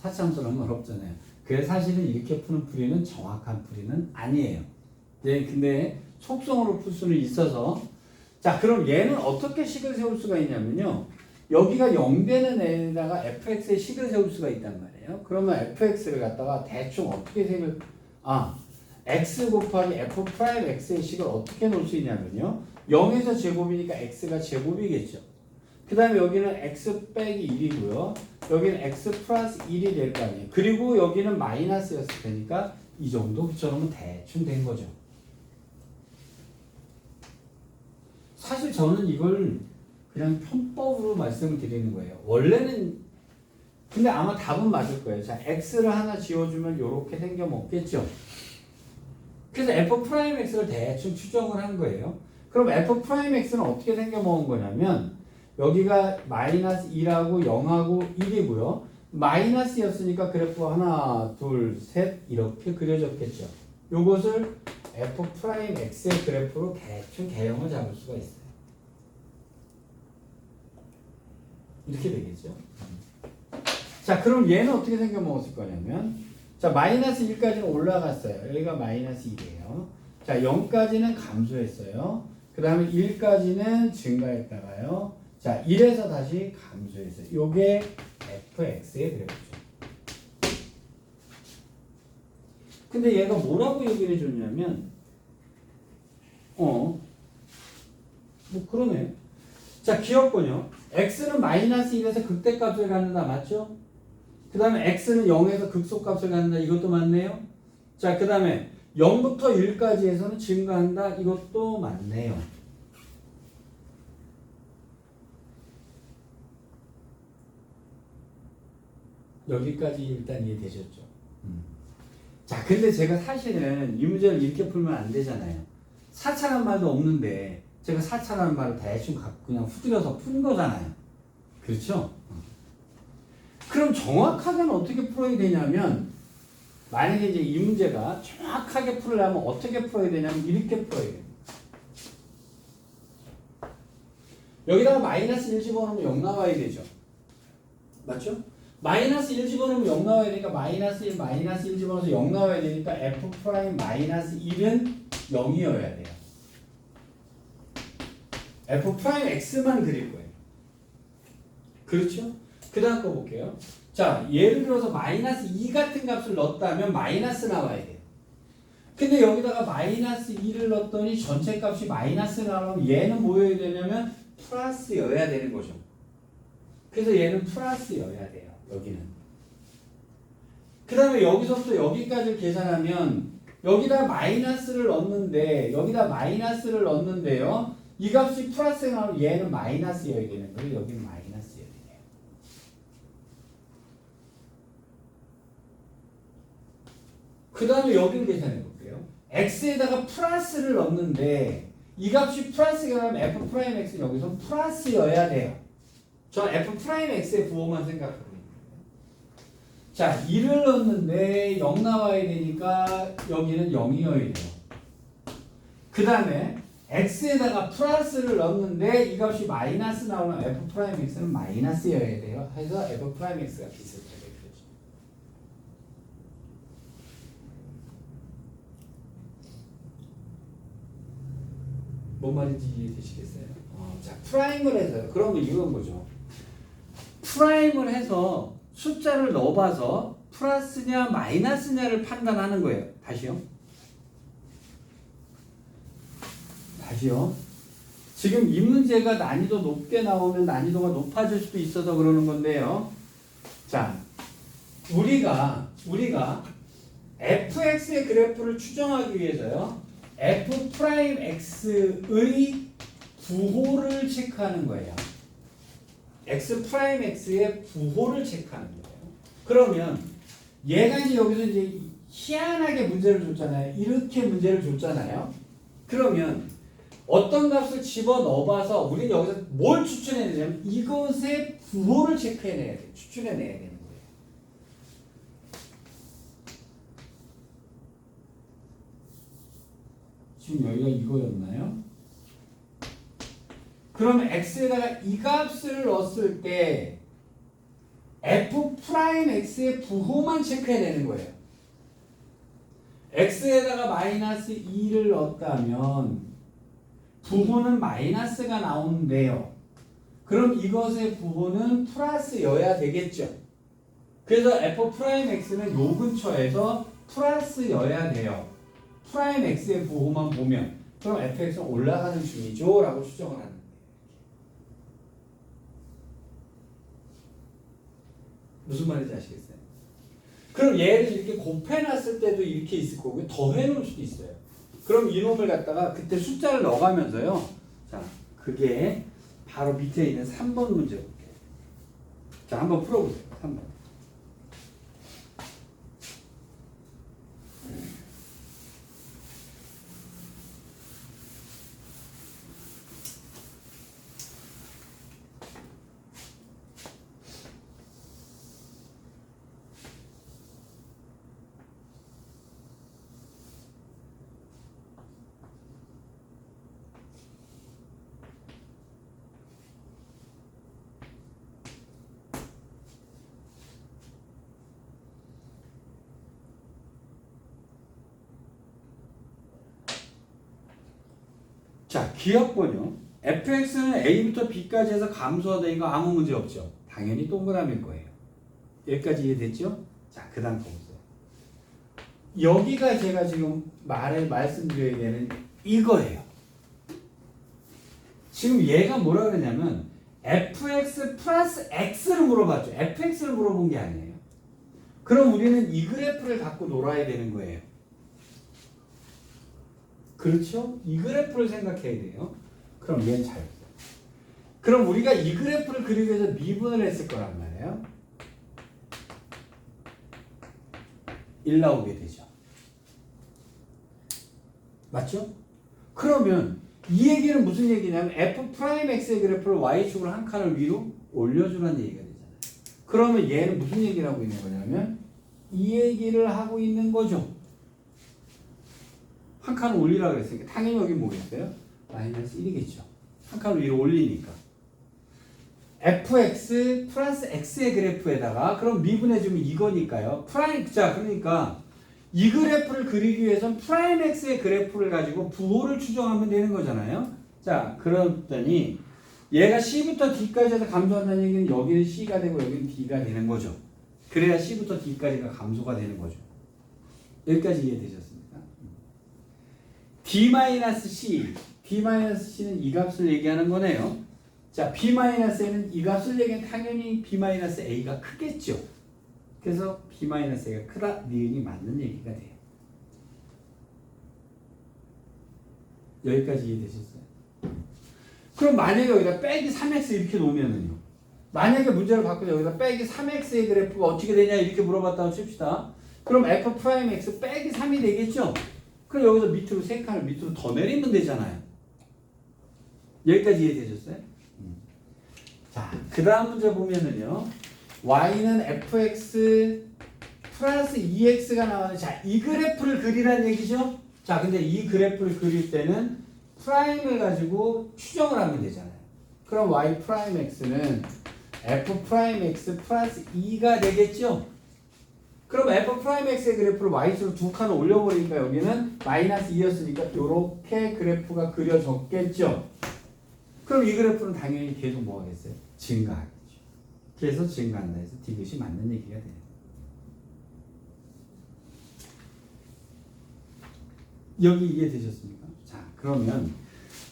4차 함수란 말 없잖아요. 그래서 사실은 이렇게 푸는 풀이는 정확한 풀이는 아니에요. 예, 근데 속성으로 풀 수는 있어서 자, 그럼 얘는 어떻게 식을 세울 수가 있냐면요. 여기가 0되는 애에다가 fx의 식을 세울 수가 있단 말이에요. 그러면 fx를 갖다가 대충 어떻게 색을 x 곱하기 f 프라임 x의 식을 어떻게 놓을 수 있냐면요. 0에서 제곱이니까 x가 제곱이겠죠. 그 다음에 여기는 x 빼기 1이고요. 여기는 x 플러스 1이 될 거 아니에요. 그리고 여기는 마이너스였을 테니까 이 정도 붙여놓으면 대충 된 거죠. 사실 저는 이걸 그냥 편법으로 말씀을 드리는 거예요. 원래는 근데 아마 답은 맞을 거예요. 자, x를 하나 지워주면 이렇게 생겨 먹겠죠. 그래서 f 프라임 x를 대충 추정을 한 거예요. 그럼 f 프라임 x는 어떻게 생겨 먹은 거냐면 여기가 마이너스 2하고 0하고 1이고요. 마이너스였으니까 그래프가 하나, 둘, 셋 이렇게 그려졌겠죠. 요것을 f 프라임 x의 그래프로 대충 개형을 잡을 수가 있어요. 이렇게 되겠죠. 자, 그럼 얘는 어떻게 생겨 먹었을 거냐면 자, 마이너스 1까지는 올라갔어요. 여기가 마이너스 1이에요. 자, 0까지는 감소했어요. 그 다음에 1까지는 증가했다가요. 자, 1에서 다시 감소했어요. 요게 fx의 그래프죠. 근데 얘가 뭐라고 얘기를 해줬냐면 뭐 그러네. 자, 기억권요. x는 마이너스 1에서 극대값을 갖는다. 맞죠? 그 다음에 x는 0에서 극소값을 갖는다. 이것도 맞네요. 자, 그 다음에 0부터 1까지에서는 증가한다. 이것도 맞네요. 여기까지 일단 이해되셨죠? 자, 근데 제가 사실은 이 문제를 이렇게 풀면 안 되잖아요. 4차란 말도 없는데 제가 4차라는 말을 대충 갖고 그냥 후들여서 푼 거잖아요. 그렇죠? 그럼 정확하게는 어떻게 풀어야 되냐면 만약에 이제 이 문제가 정확하게 풀으려면 어떻게 풀어야 되냐면 이렇게 풀어야 돼요. 여기다가 마이너스 1 집어넣으면 0 나와야 되죠. 맞죠? 마이너스 1 집어넣으면 0 나와야 되니까 마이너스 1, 마이너스 1 집어넣어서 0 나와야 되니까 f 프라임 마이너스 1은 0이어야 돼요. f 프라임 x만 그릴 거예요. 그렇죠? 그 다음 거 볼게요. 자, 예를 들어서 마이너스 2 같은 값을 넣었다면 마이너스 나와야 돼요. 근데 여기다가 마이너스 2를 넣었더니 전체 값이 마이너스 나오면 얘는 뭐여야 되냐면 플러스여야 되는 거죠. 그래서 얘는 플러스여야 돼요. 여기는. 그 다음에 여기서부터 여기까지 계산하면 여기다 마이너스를 넣는데 여기다 마이너스를 넣는데요. 이 값이 플러스가 나오면 얘는 마이너스여야 되는 거예요. 여기는 마이너스여야 돼요. 그 다음에 여기를 계산해 볼게요. x에다가 플러스를 넣는데 이 값이 플러스가 나오면 f 프라임 x는 여기서 플러스여야 돼요. 저 f 프라임 x의 부호만 생각하고 있는 거예요. 자, 2를 넣었는데 0 나와야 되니까 여기는 0이어야 돼요. 그 다음에 x에다가 플러스를 넣었는데 이 값이 마이너스 나오면 f 프라임 x는 마이너스여야 돼요. 해서 f 프라임 x가 비슷하게 되죠. 뭔 말인지 이해되시겠어요? 자, 프라임을 해서요. 그러면 이건 뭐죠? 프라임을 해서 숫자를 넣어봐서 플러스냐 마이너스냐를 판단하는 거예요. 다시요. 지금 이 문제가 난이도 높게 나오면 난이도가 높아질 수도 있어서 그러는 건데요. 자, 우리가 fx의 그래프를 추정하기 위해서요. f 프라임 x의 부호를 체크하는 거예요. x 프라임 x의 부호를 체크하는 거예요. 그러면 얘가 이제 여기서 이제 희한하게 문제를 줬잖아요. 이렇게 문제를 줬잖아요. 그러면 어떤 값을 집어 넣어봐서 우리는 여기서 뭘 추출해야 되냐면 이것의 부호를 체크해내야 돼요. 추출해내야 되는 거예요. 지금 여기가 이거였나요? 그러면 x에다가 이 값을 넣었을 때 f 프라임 x의 부호만 체크해내는 거예요. x에다가 마이너스 2를 넣었다면 부호는 마이너스가 나오는데요. 그럼 이것의 부호는 플러스여야 되겠죠. 그래서 f 프라임 x는 요 근처에서 플러스여야 돼요. 프라임 x의 부호만 보면 그럼 fx는 올라가는 중이죠 라고 추정을 하는 거예요. 무슨 말인지 아시겠어요? 그럼 얘를 이렇게 곱해놨을 때도 이렇게 있을 거고요. 더해놓을 수도 있어요. 그럼 이놈을 갖다가 그때 숫자를 넣어가면서요. 자, 그게 바로 밑에 있는 3번 문제 볼게요. 자, 한번 풀어보세요. 3번. 자, 기억번요. fx는 a부터 b까지 해서 감소하다니까 아무 문제 없죠. 당연히 동그라미일 거예요. 여기까지 이해됐죠? 자, 그 다음 거 보세요. 여기가 제가 지금 말씀드려야 되는 이거예요. 지금 얘가 뭐라 그러냐면 fx 플러스 x를 물어봤죠. fx를 물어본 게 아니에요. 그럼 우리는 이 그래프를 갖고 놀아야 되는 거예요. 그렇죠? 이 그래프를 생각해야 돼요. 그럼 얘는 잘. 그럼 우리가 이 그래프를 그리기 위해서 미분을 했을 거란 말이에요. 1 나오게 되죠. 맞죠? 그러면 이 얘기는 무슨 얘기냐면 f 프라임 x의 그래프를 y축으로 한 칸을 위로 올려주라는 얘기가 되잖아요. 그러면 얘는 무슨 얘기를 하고 있는 거냐면 이 얘기를 하고 있는 거죠. 한 칸을 올리라고 그랬으니까 당연히 여기 뭐겠어요? 마이너스 1이겠죠. 한 칸을 위로 올리니까. fx 플러스 x의 그래프에다가 그럼 미분해주면 이거니까요. 프라임, 자, 그러니까 이 그래프를 그리기 위해선 프라임 x의 그래프를 가지고 부호를 추정하면 되는 거잖아요. 자, 그랬더니 얘가 C부터 D까지 해서 감소한다는 얘기는 여기는 C가 되고 여기는 D가 되는 거죠. 그래야 C부터 D까지가 감소가 되는 거죠. 여기까지 이해되셨습니까? D-C, D-C는 이 값을 얘기하는 거네요. 자, B-A는 이 값을 얘기하면 당연히 B-A가 크겠죠. 그래서 B-A가 크다, 니은이 맞는 얘기가 돼요. 여기까지 이해되셨어요? 그럼 만약에 여기다 빼기 3x 이렇게 놓으면은요. 만약에 문제를 바꾸자 여기다 빼기 3x의 그래프가 어떻게 되냐 이렇게 물어봤다고 칩시다. 그럼 f'(x) 빼기 3이 되겠죠? 그럼 여기서 밑으로 3칸을 밑으로 더 내리면 되잖아요. 여기까지 이해되셨어요? 자, 그 다음 문제 보면은요. y는 fx 플러스 2x가 나오는, 자, 이 그래프를 그리란 얘기죠? 자, 근데 이 그래프를 그릴 때는 프라임을 가지고 추정을 하면 되잖아요. 그럼 y 프라임 x는 f 프라임 x 플러스 2가 되겠죠? 그럼 f 프라임 x의 그래프를 y수로 두 칸을 올려버리니까 여기는 마이너스 2였으니까 이렇게 그래프가 그려졌겠죠? 그럼 이 그래프는 당연히 계속 뭐 하겠어요? 증가하겠죠. 그래서 증가한다 해서 디귿이 맞는 얘기가 돼요. 여기 이해되셨습니까? 자, 그러면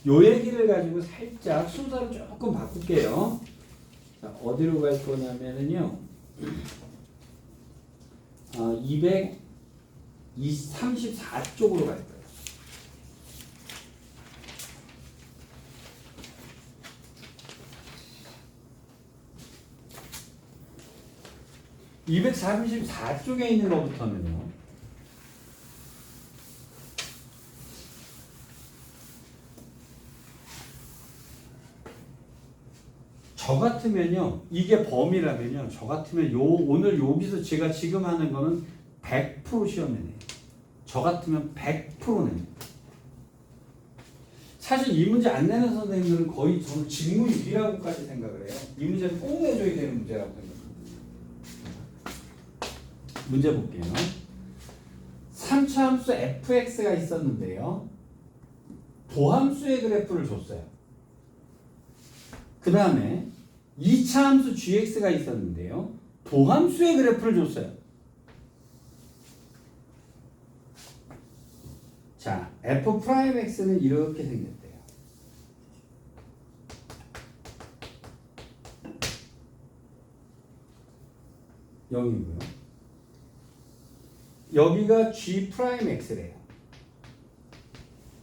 요 얘기를 가지고 살짝 순서를 조금 바꿀게요. 자, 어디로 갈 거냐면은요. 234쪽으로 갈 거예요. (234쪽에) 있는 것부터는요. 저 같으면요, 이게 범위라면요, 저 같으면 오늘 여기서 제가 지금 하는 거는 100% 시험에 내요. 저 같으면 100% 냅니다. 사실 이 문제 안 내는 선생님들은 거의 저는 직무유기라고까지 생각을 해요. 이 문제는 꼭 내줘야 되는 문제라고 생각합니다. 문제 볼게요. 3차 함수 fx가 있었는데요. 도함수의 그래프를 줬어요. 그 다음에 2차 함수 gx가 있었는데요. 도함수의 그래프를 줬어요. 자, f'x는 이렇게 생겼대요. 여기고요. 여기가 g'x래요.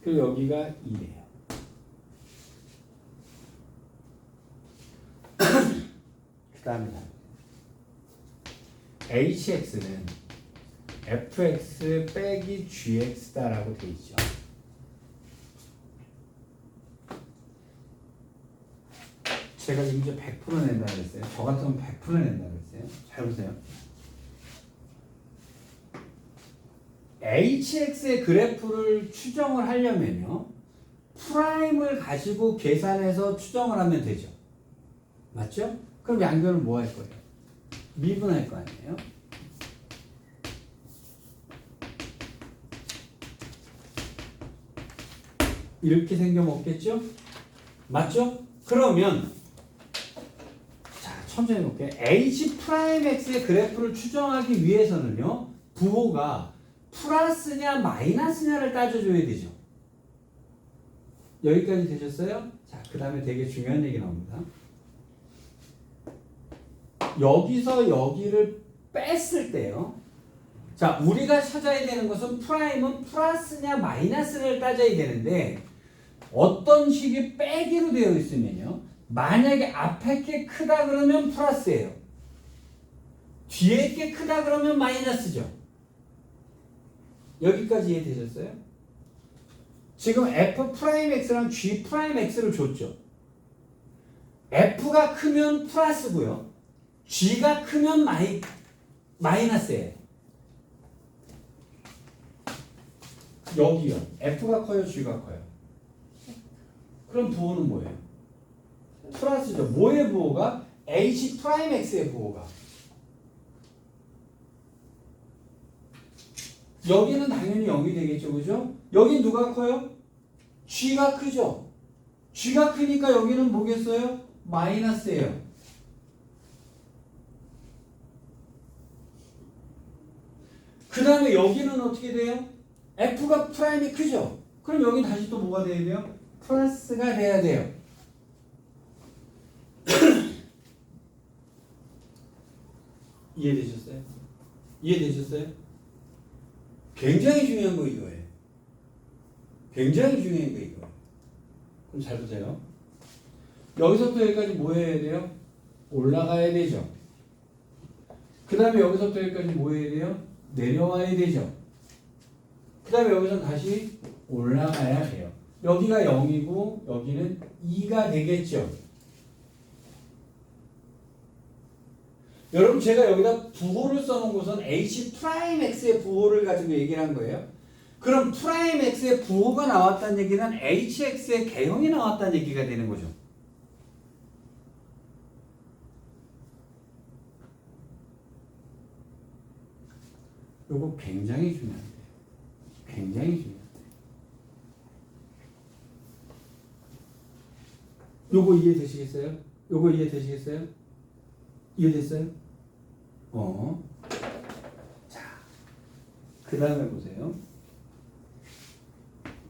그리고 여기가 2래요. 그 다음에 hx는 fx 빼기 gx다라고 돼 있죠. 제가 이 문제 100% 낸다고 했어요. 저 같으면 100% 낸다고 했어요. 잘 보세요. hx의 그래프를 추정을 하려면요. 프라임을 가지고 계산해서 추정을 하면 되죠. 맞죠? 그럼 양변을 뭐 할 거예요? 미분할 거 아니에요? 이렇게 생겨먹겠죠? 맞죠? 그러면 자, 천천히 볼게요. h'x의 그래프를 추정하기 위해서는요. 부호가 플러스냐 마이너스냐를 따져줘야 되죠. 여기까지 되셨어요? 자, 그 다음에 되게 중요한 얘기 나옵니다. 여기서 여기를 뺐을 때요. 자, 우리가 찾아야 되는 것은 프라임은 플러스냐 마이너스를 따져야 되는데 어떤 식이 빼기로 되어 있으면요. 만약에 앞에 게 크다 그러면 플러스예요. 뒤에 게 크다 그러면 마이너스죠. 여기까지 이해되셨어요? 지금 f'x랑 g'x를 줬죠. f가 크면 플러스고요. g가 크면 마이너스예요. 여기요. F가 커요, G가 커요? 그럼 부호는 뭐예요? 플러스죠. 뭐의 부호가? H 프라임 X의 부호가. 여기는 당연히 0이 되겠죠, 그죠? 여기 누가 커요? G가 크죠? G가 크니까 여기는 뭐겠어요? 마이너스예요. 그 다음에 여기는 어떻게 돼요? F가 프라임이 크죠? 그럼 여기 다시 또 뭐가 돼야 돼요? 플러스가 돼야 돼요. 이해되셨어요? 이해되셨어요? 굉장히 중요한 거 이거예요. 굉장히 중요한 거 이거. 그럼 잘 보세요. 여기서부터 여기까지 뭐 해야 돼요? 올라가야 되죠. 그 다음에 여기서부터 여기까지 뭐 해야 돼요? 내려와야 되죠. 그 다음에 여기서 다시 올라가야 돼요. 여기가 0이고 여기는 2가 되겠죠. 여러분 제가 여기다 부호를 써놓은 것은 H 프라임 X의 부호를 가지고 얘기를 한 거예요. 그럼 프라임 X의 부호가 나왔다는 얘기는 HX의 개형이 나왔다는 얘기가 되는 거죠. 요거 굉장히 중요해요. 굉장히 중요해요. 요거 이해되시겠어요? 요거 이해되시겠어요? 이해됐어요? 자, 그 다음에 보세요.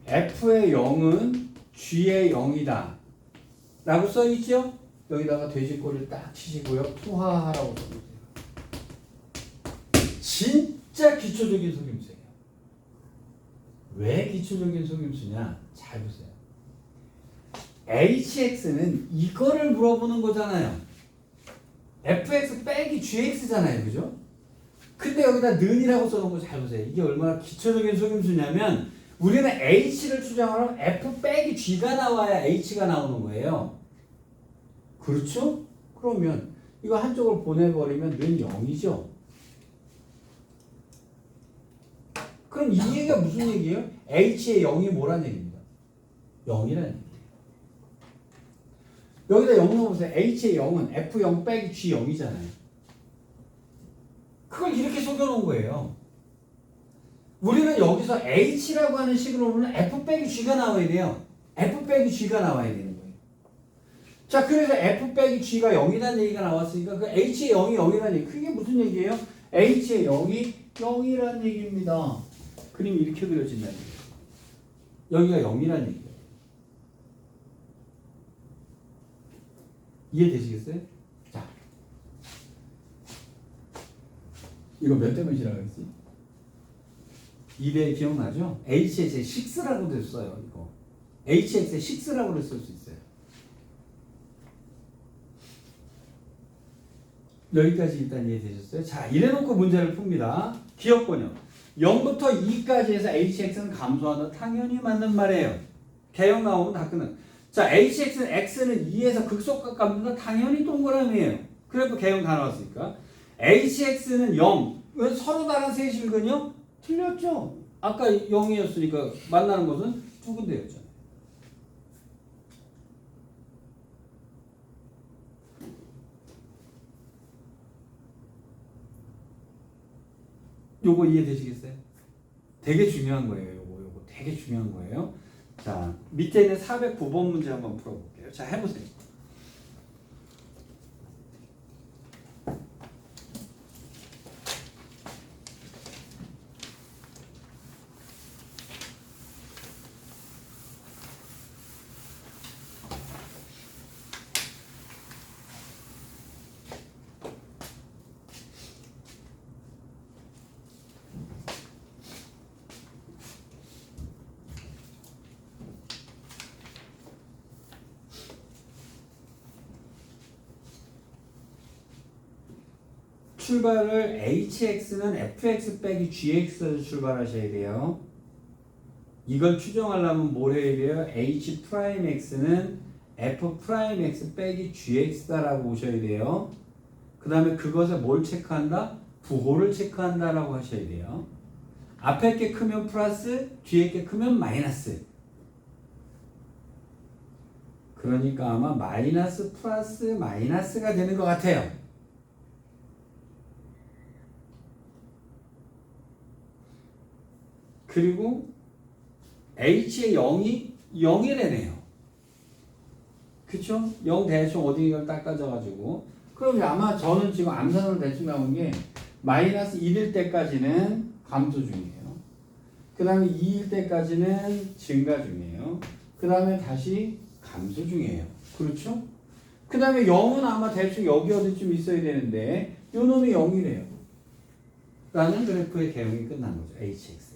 F의 0은 G의 0이다. 라고 써있죠? 여기다가 돼지꼬리를 딱 치시고요. 투하하라고 써주세요. 진짜 기초적인 속임수예요. 왜 기초적인 속임수냐? 잘 보세요. HX는 이거를 물어보는 거잖아요. fx 빼기 gx잖아요. 그죠? 근데 여기다 는이라고 써놓은 거 잘 보세요. 이게 얼마나 기초적인 속임수냐면 우리는 h를 추정하면 f 빼기 g가 나와야 h가 나오는 거예요. 그렇죠? 그러면 이거 한쪽을 보내버리면 는 0이죠. 그럼 이 얘기가 무슨 얘기예요? h의 0이 뭐란 얘기입니다. 0이란 얘기예요. 여기다 0 넣어보세요. h의 0은 f0 빼기 g0이잖아요. 그걸 이렇게 속여놓은 거예요. 우리는 여기서 h라고 하는 식으로 보면 f 빼기 g가 나와야 돼요. f 빼기 g가 나와야 되는 거예요. 자, 그래서 f 빼기 g가 0이라는 얘기가 나왔으니까 그 h의 0이 0이라는 얘기. 그게 무슨 얘기예요? h의 0이 0이라는 얘기입니다. 그림이 이렇게 그려진다는 얘기예요. 여기가 0이라는 얘기예요. 이해되시겠어요? 자, 이거 몇 대 몇이라고 했지? 2대 기억나죠? HX의 6라고도 써요. 이거 HX의 6라고도 쓸 수 있어요. 여기까지 일단 이해되셨어요? 자, 이래놓고 문제를 풉니다. 기억 번역 0부터 2까지 해서 HX는 감소한다. 당연히 맞는 말이에요. 개형 나오면 다 끊는. 자, HX는 X는 2에서 극소값 값입니다. 당연히 동그라미예요. 그래도 개형 다 나왔으니까. HX는 0. 왜 서로 다른 세실근요? 틀렸죠? 아까 0이었으니까 만나는 것은 두 군데였잖아요. 요거 이해되시겠어요? 되게 중요한 거예요. 요거 되게 중요한 거예요. 자, 밑에 있는 409번 문제 한번 풀어볼게요. 자, 해보세요. 출발을 hx는 fx 빼기 gx에서 출발하셔야 돼요. 이걸 추정하려면 뭘 해야 돼요? h 프라임 x는 f 프라임 x 빼기 gx다라고 보셔야 돼요. 그 다음에 그것에 뭘 체크한다? 부호를 체크한다라고 하셔야 돼요. 앞에 게 크면 플러스, 뒤에 게 크면 마이너스. 그러니까 아마 마이너스 플러스 마이너스가 되는 것 같아요. 그리고 h의 0이 0이래네요. 그쵸? 0 대충 어디를 닦아져가지고. 그럼 아마 저는 지금 암산으로 대충 나온 게 마이너스 1일 때까지는 감소 중이에요. 그 다음에 2일 때까지는 증가 중이에요. 그 다음에 다시 감소 중이에요. 그렇죠? 그 다음에 0은 아마 대충 여기 어디쯤 있어야 되는데 요 놈이 0이래요. 라는 그래프의 개형이 끝난 거죠. hx에.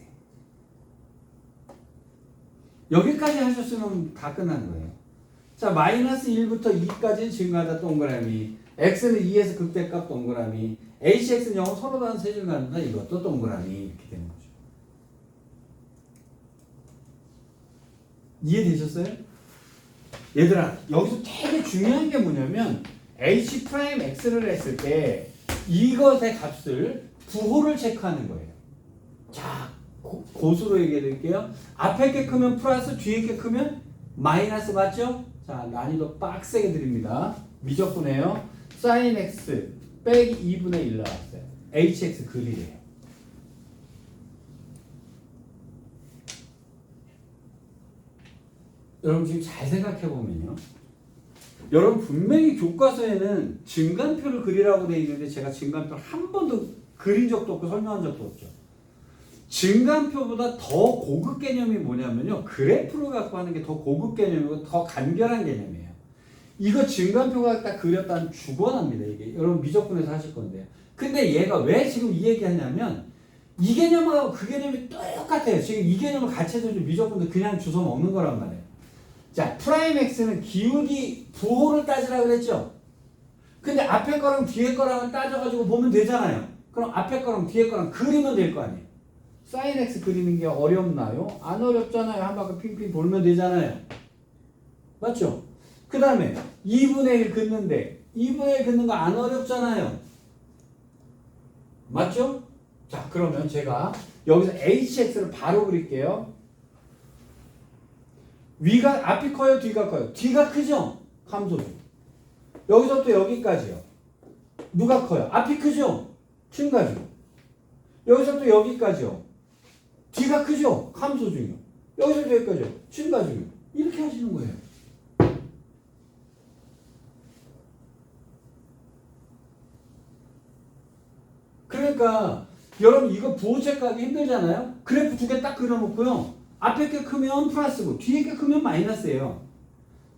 여기까지 하셨으면 다 끝난 거예요. 자, 마이너스 1부터 2까지는 증가하다 동그라미, x는 2에서 극대값 동그라미, hx는 0은 서로 다른 세줄 갖는다 이것도 동그라미 이렇게 되는 거죠. 이해되셨어요? 얘들아, 여기서 되게 중요한 게 뭐냐면 h 프라임 x를 했을 때 이것의 값을 부호를 체크하는 거예요. 자, 고수로 얘기해 드릴게요. 앞에 게 크면 플러스, 뒤에 게 크면 마이너스 맞죠? 자, 난이도 빡세게 드립니다. 미적분해요. sin x 빼기 2분의 1 나왔어요. hx 그리래요. 여러분 지금 잘 생각해 보면요. 여러분 분명히 교과서에는 증간표를 그리라고 되어 있는데 제가 증간표를 한 번도 그린 적도 없고 설명한 적도 없죠. 증간표보다 더 고급 개념이 뭐냐면요. 그래프를 갖고 하는 게 더 고급 개념이고 더 간결한 개념이에요. 이거 증간표가 딱 그렸다는 죽어납니다. 이게 여러분 미적분에서 하실 건데요. 근데 얘가 왜 지금 이 얘기 하냐면 이 개념하고 그 개념이 똑같아요. 지금 이 개념을 같이 해서 미적분도 그냥 주워 먹는 거란 말이에요. 자, 프라임 x는 기울기 부호를 따지라고 그랬죠. 근데 앞에 거랑 뒤에 거랑은 따져가지고 보면 되잖아요. 그럼 앞에 거랑 뒤에 거랑 그리면 될 거 아니에요. sin x 그리는 게 어렵나요? 안 어렵잖아요. 한 바퀴 핑핑 돌면 되잖아요. 맞죠? 그 다음에 2분의 1 긋는데 2분의 1 긋는 거 안 어렵잖아요. 맞죠? 자, 그러면 제가 여기서 hx를 바로 그릴게요. 위가 앞이 커요? 뒤가 커요? 뒤가 크죠? 감소죠. 여기서부터 여기까지요. 누가 커요? 앞이 크죠? 증가죠. 여기서부터 여기까지요. 뒤가 크죠? 감소 중이요. 여기서부터 여기까지요. 증가 중이요. 이렇게 하시는 거예요. 그러니까 여러분 이거 부호 체크하기 힘들잖아요. 그래프 두 개 딱 그려놓고요. 앞에 게 크면 플러스고 뒤에 게 크면 마이너스예요.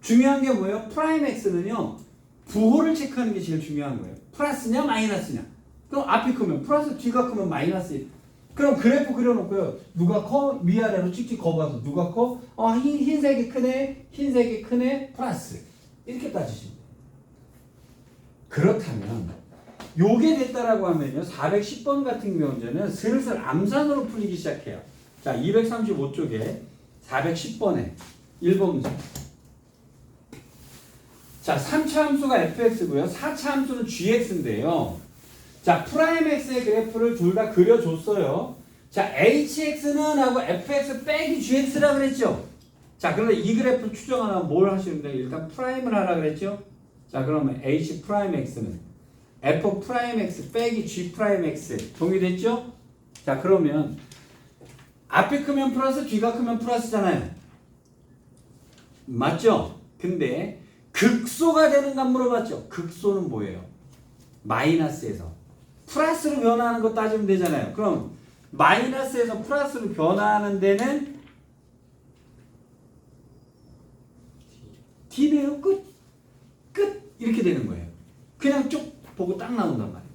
중요한 게 뭐예요? 프라임 x는요. 부호를 체크하는 게 제일 중요한 거예요. 플러스냐 마이너스냐. 그럼 앞이 크면 플러스, 뒤가 크면 마이너스. 그럼 그래프 그려놓고요. 누가 커? 위아래로 찍찍 거봐서 누가 커? 흰색이 크네. 흰색이 크네. 플러스. 이렇게 따지시면 돼요. 그렇다면 요게 됐다라고 하면요. 410번 같은 경우는 슬슬 암산으로 풀리기 시작해요. 자, 235쪽에 410번에 1번 문제. 자, 3차 함수가 fx고요. 4차 함수는 gx인데요. 자, 프라임 x의 그래프를 둘 다 그려줬어요. 자, hx는 하고 fx 빼기 gx라고 그랬죠. 자, 그런데 이 그래프를 추정하려면 뭘 하시면 돼요? 일단 프라임을 하라 그랬죠. 자, 그러면 h 프라임 x는 f 프라임 x 빼기 g 프라임 x 동의됐죠? 자, 그러면 앞이 크면 플러스, 뒤가 크면 플러스잖아요. 맞죠? 근데 극소가 되는가 물어봤죠. 극소는 뭐예요? 마이너스에서 플러스로 변화하는 거 따지면 되잖아요. 그럼 마이너스에서 플러스로 변화하는 데는 D네요. 끝. 이렇게 되는 거예요. 그냥 쭉 보고 딱 나온단 말이에요.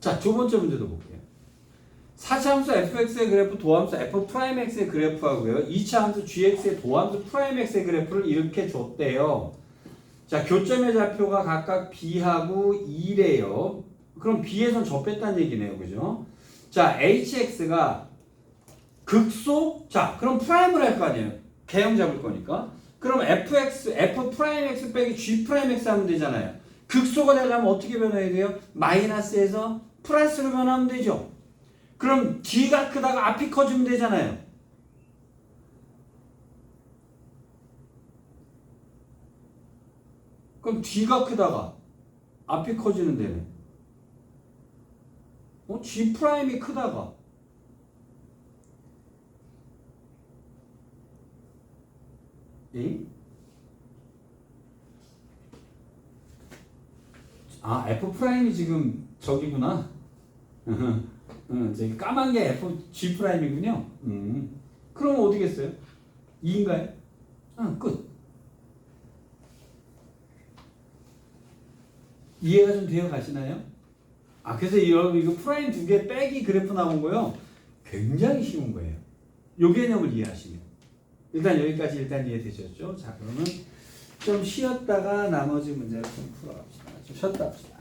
자, 두 번째 문제도 볼게요. 4차 함수 fx의 그래프 도함수 f'x의 그래프하고요. 2차 함수 gx의 도함수 프라임x의 그래프를 이렇게 줬대요. 자, 교점의 좌표가 각각 b하고 2래요. 그럼 b에선 저 뺐다는 얘기네요. 그죠? 자, hx가 극소? 자, 그럼 프라임을 할 거 아니에요. 개형 잡을 거니까. 그럼 f 프라임 x 빼기 g 프라임 x 하면 되잖아요. 극소가 되려면 어떻게 변해야 돼요? 마이너스에서 플러스로 변하면 되죠. 그럼 뒤가 크다가 앞이 커지면 되잖아요. 그럼 뒤가 크다가 앞이 커지는 데는 G 프라임이 크다가 F 프라임이 지금 저기구나. 저기 까만 게 F G 프라임이군요. 그럼 어디겠어요? 2인가요? 끝. 이해가 좀 되어 가시나요? 그래서 이거 프라임 두 개 빼기 그래프 나온 거요. 굉장히 쉬운 거예요. 요 개념을 이해하시면. 일단 여기까지 이해되셨죠? 자, 그러면 좀 쉬었다가 나머지 문제를 좀 풀어갑시다. 좀 쉬었다 합시다.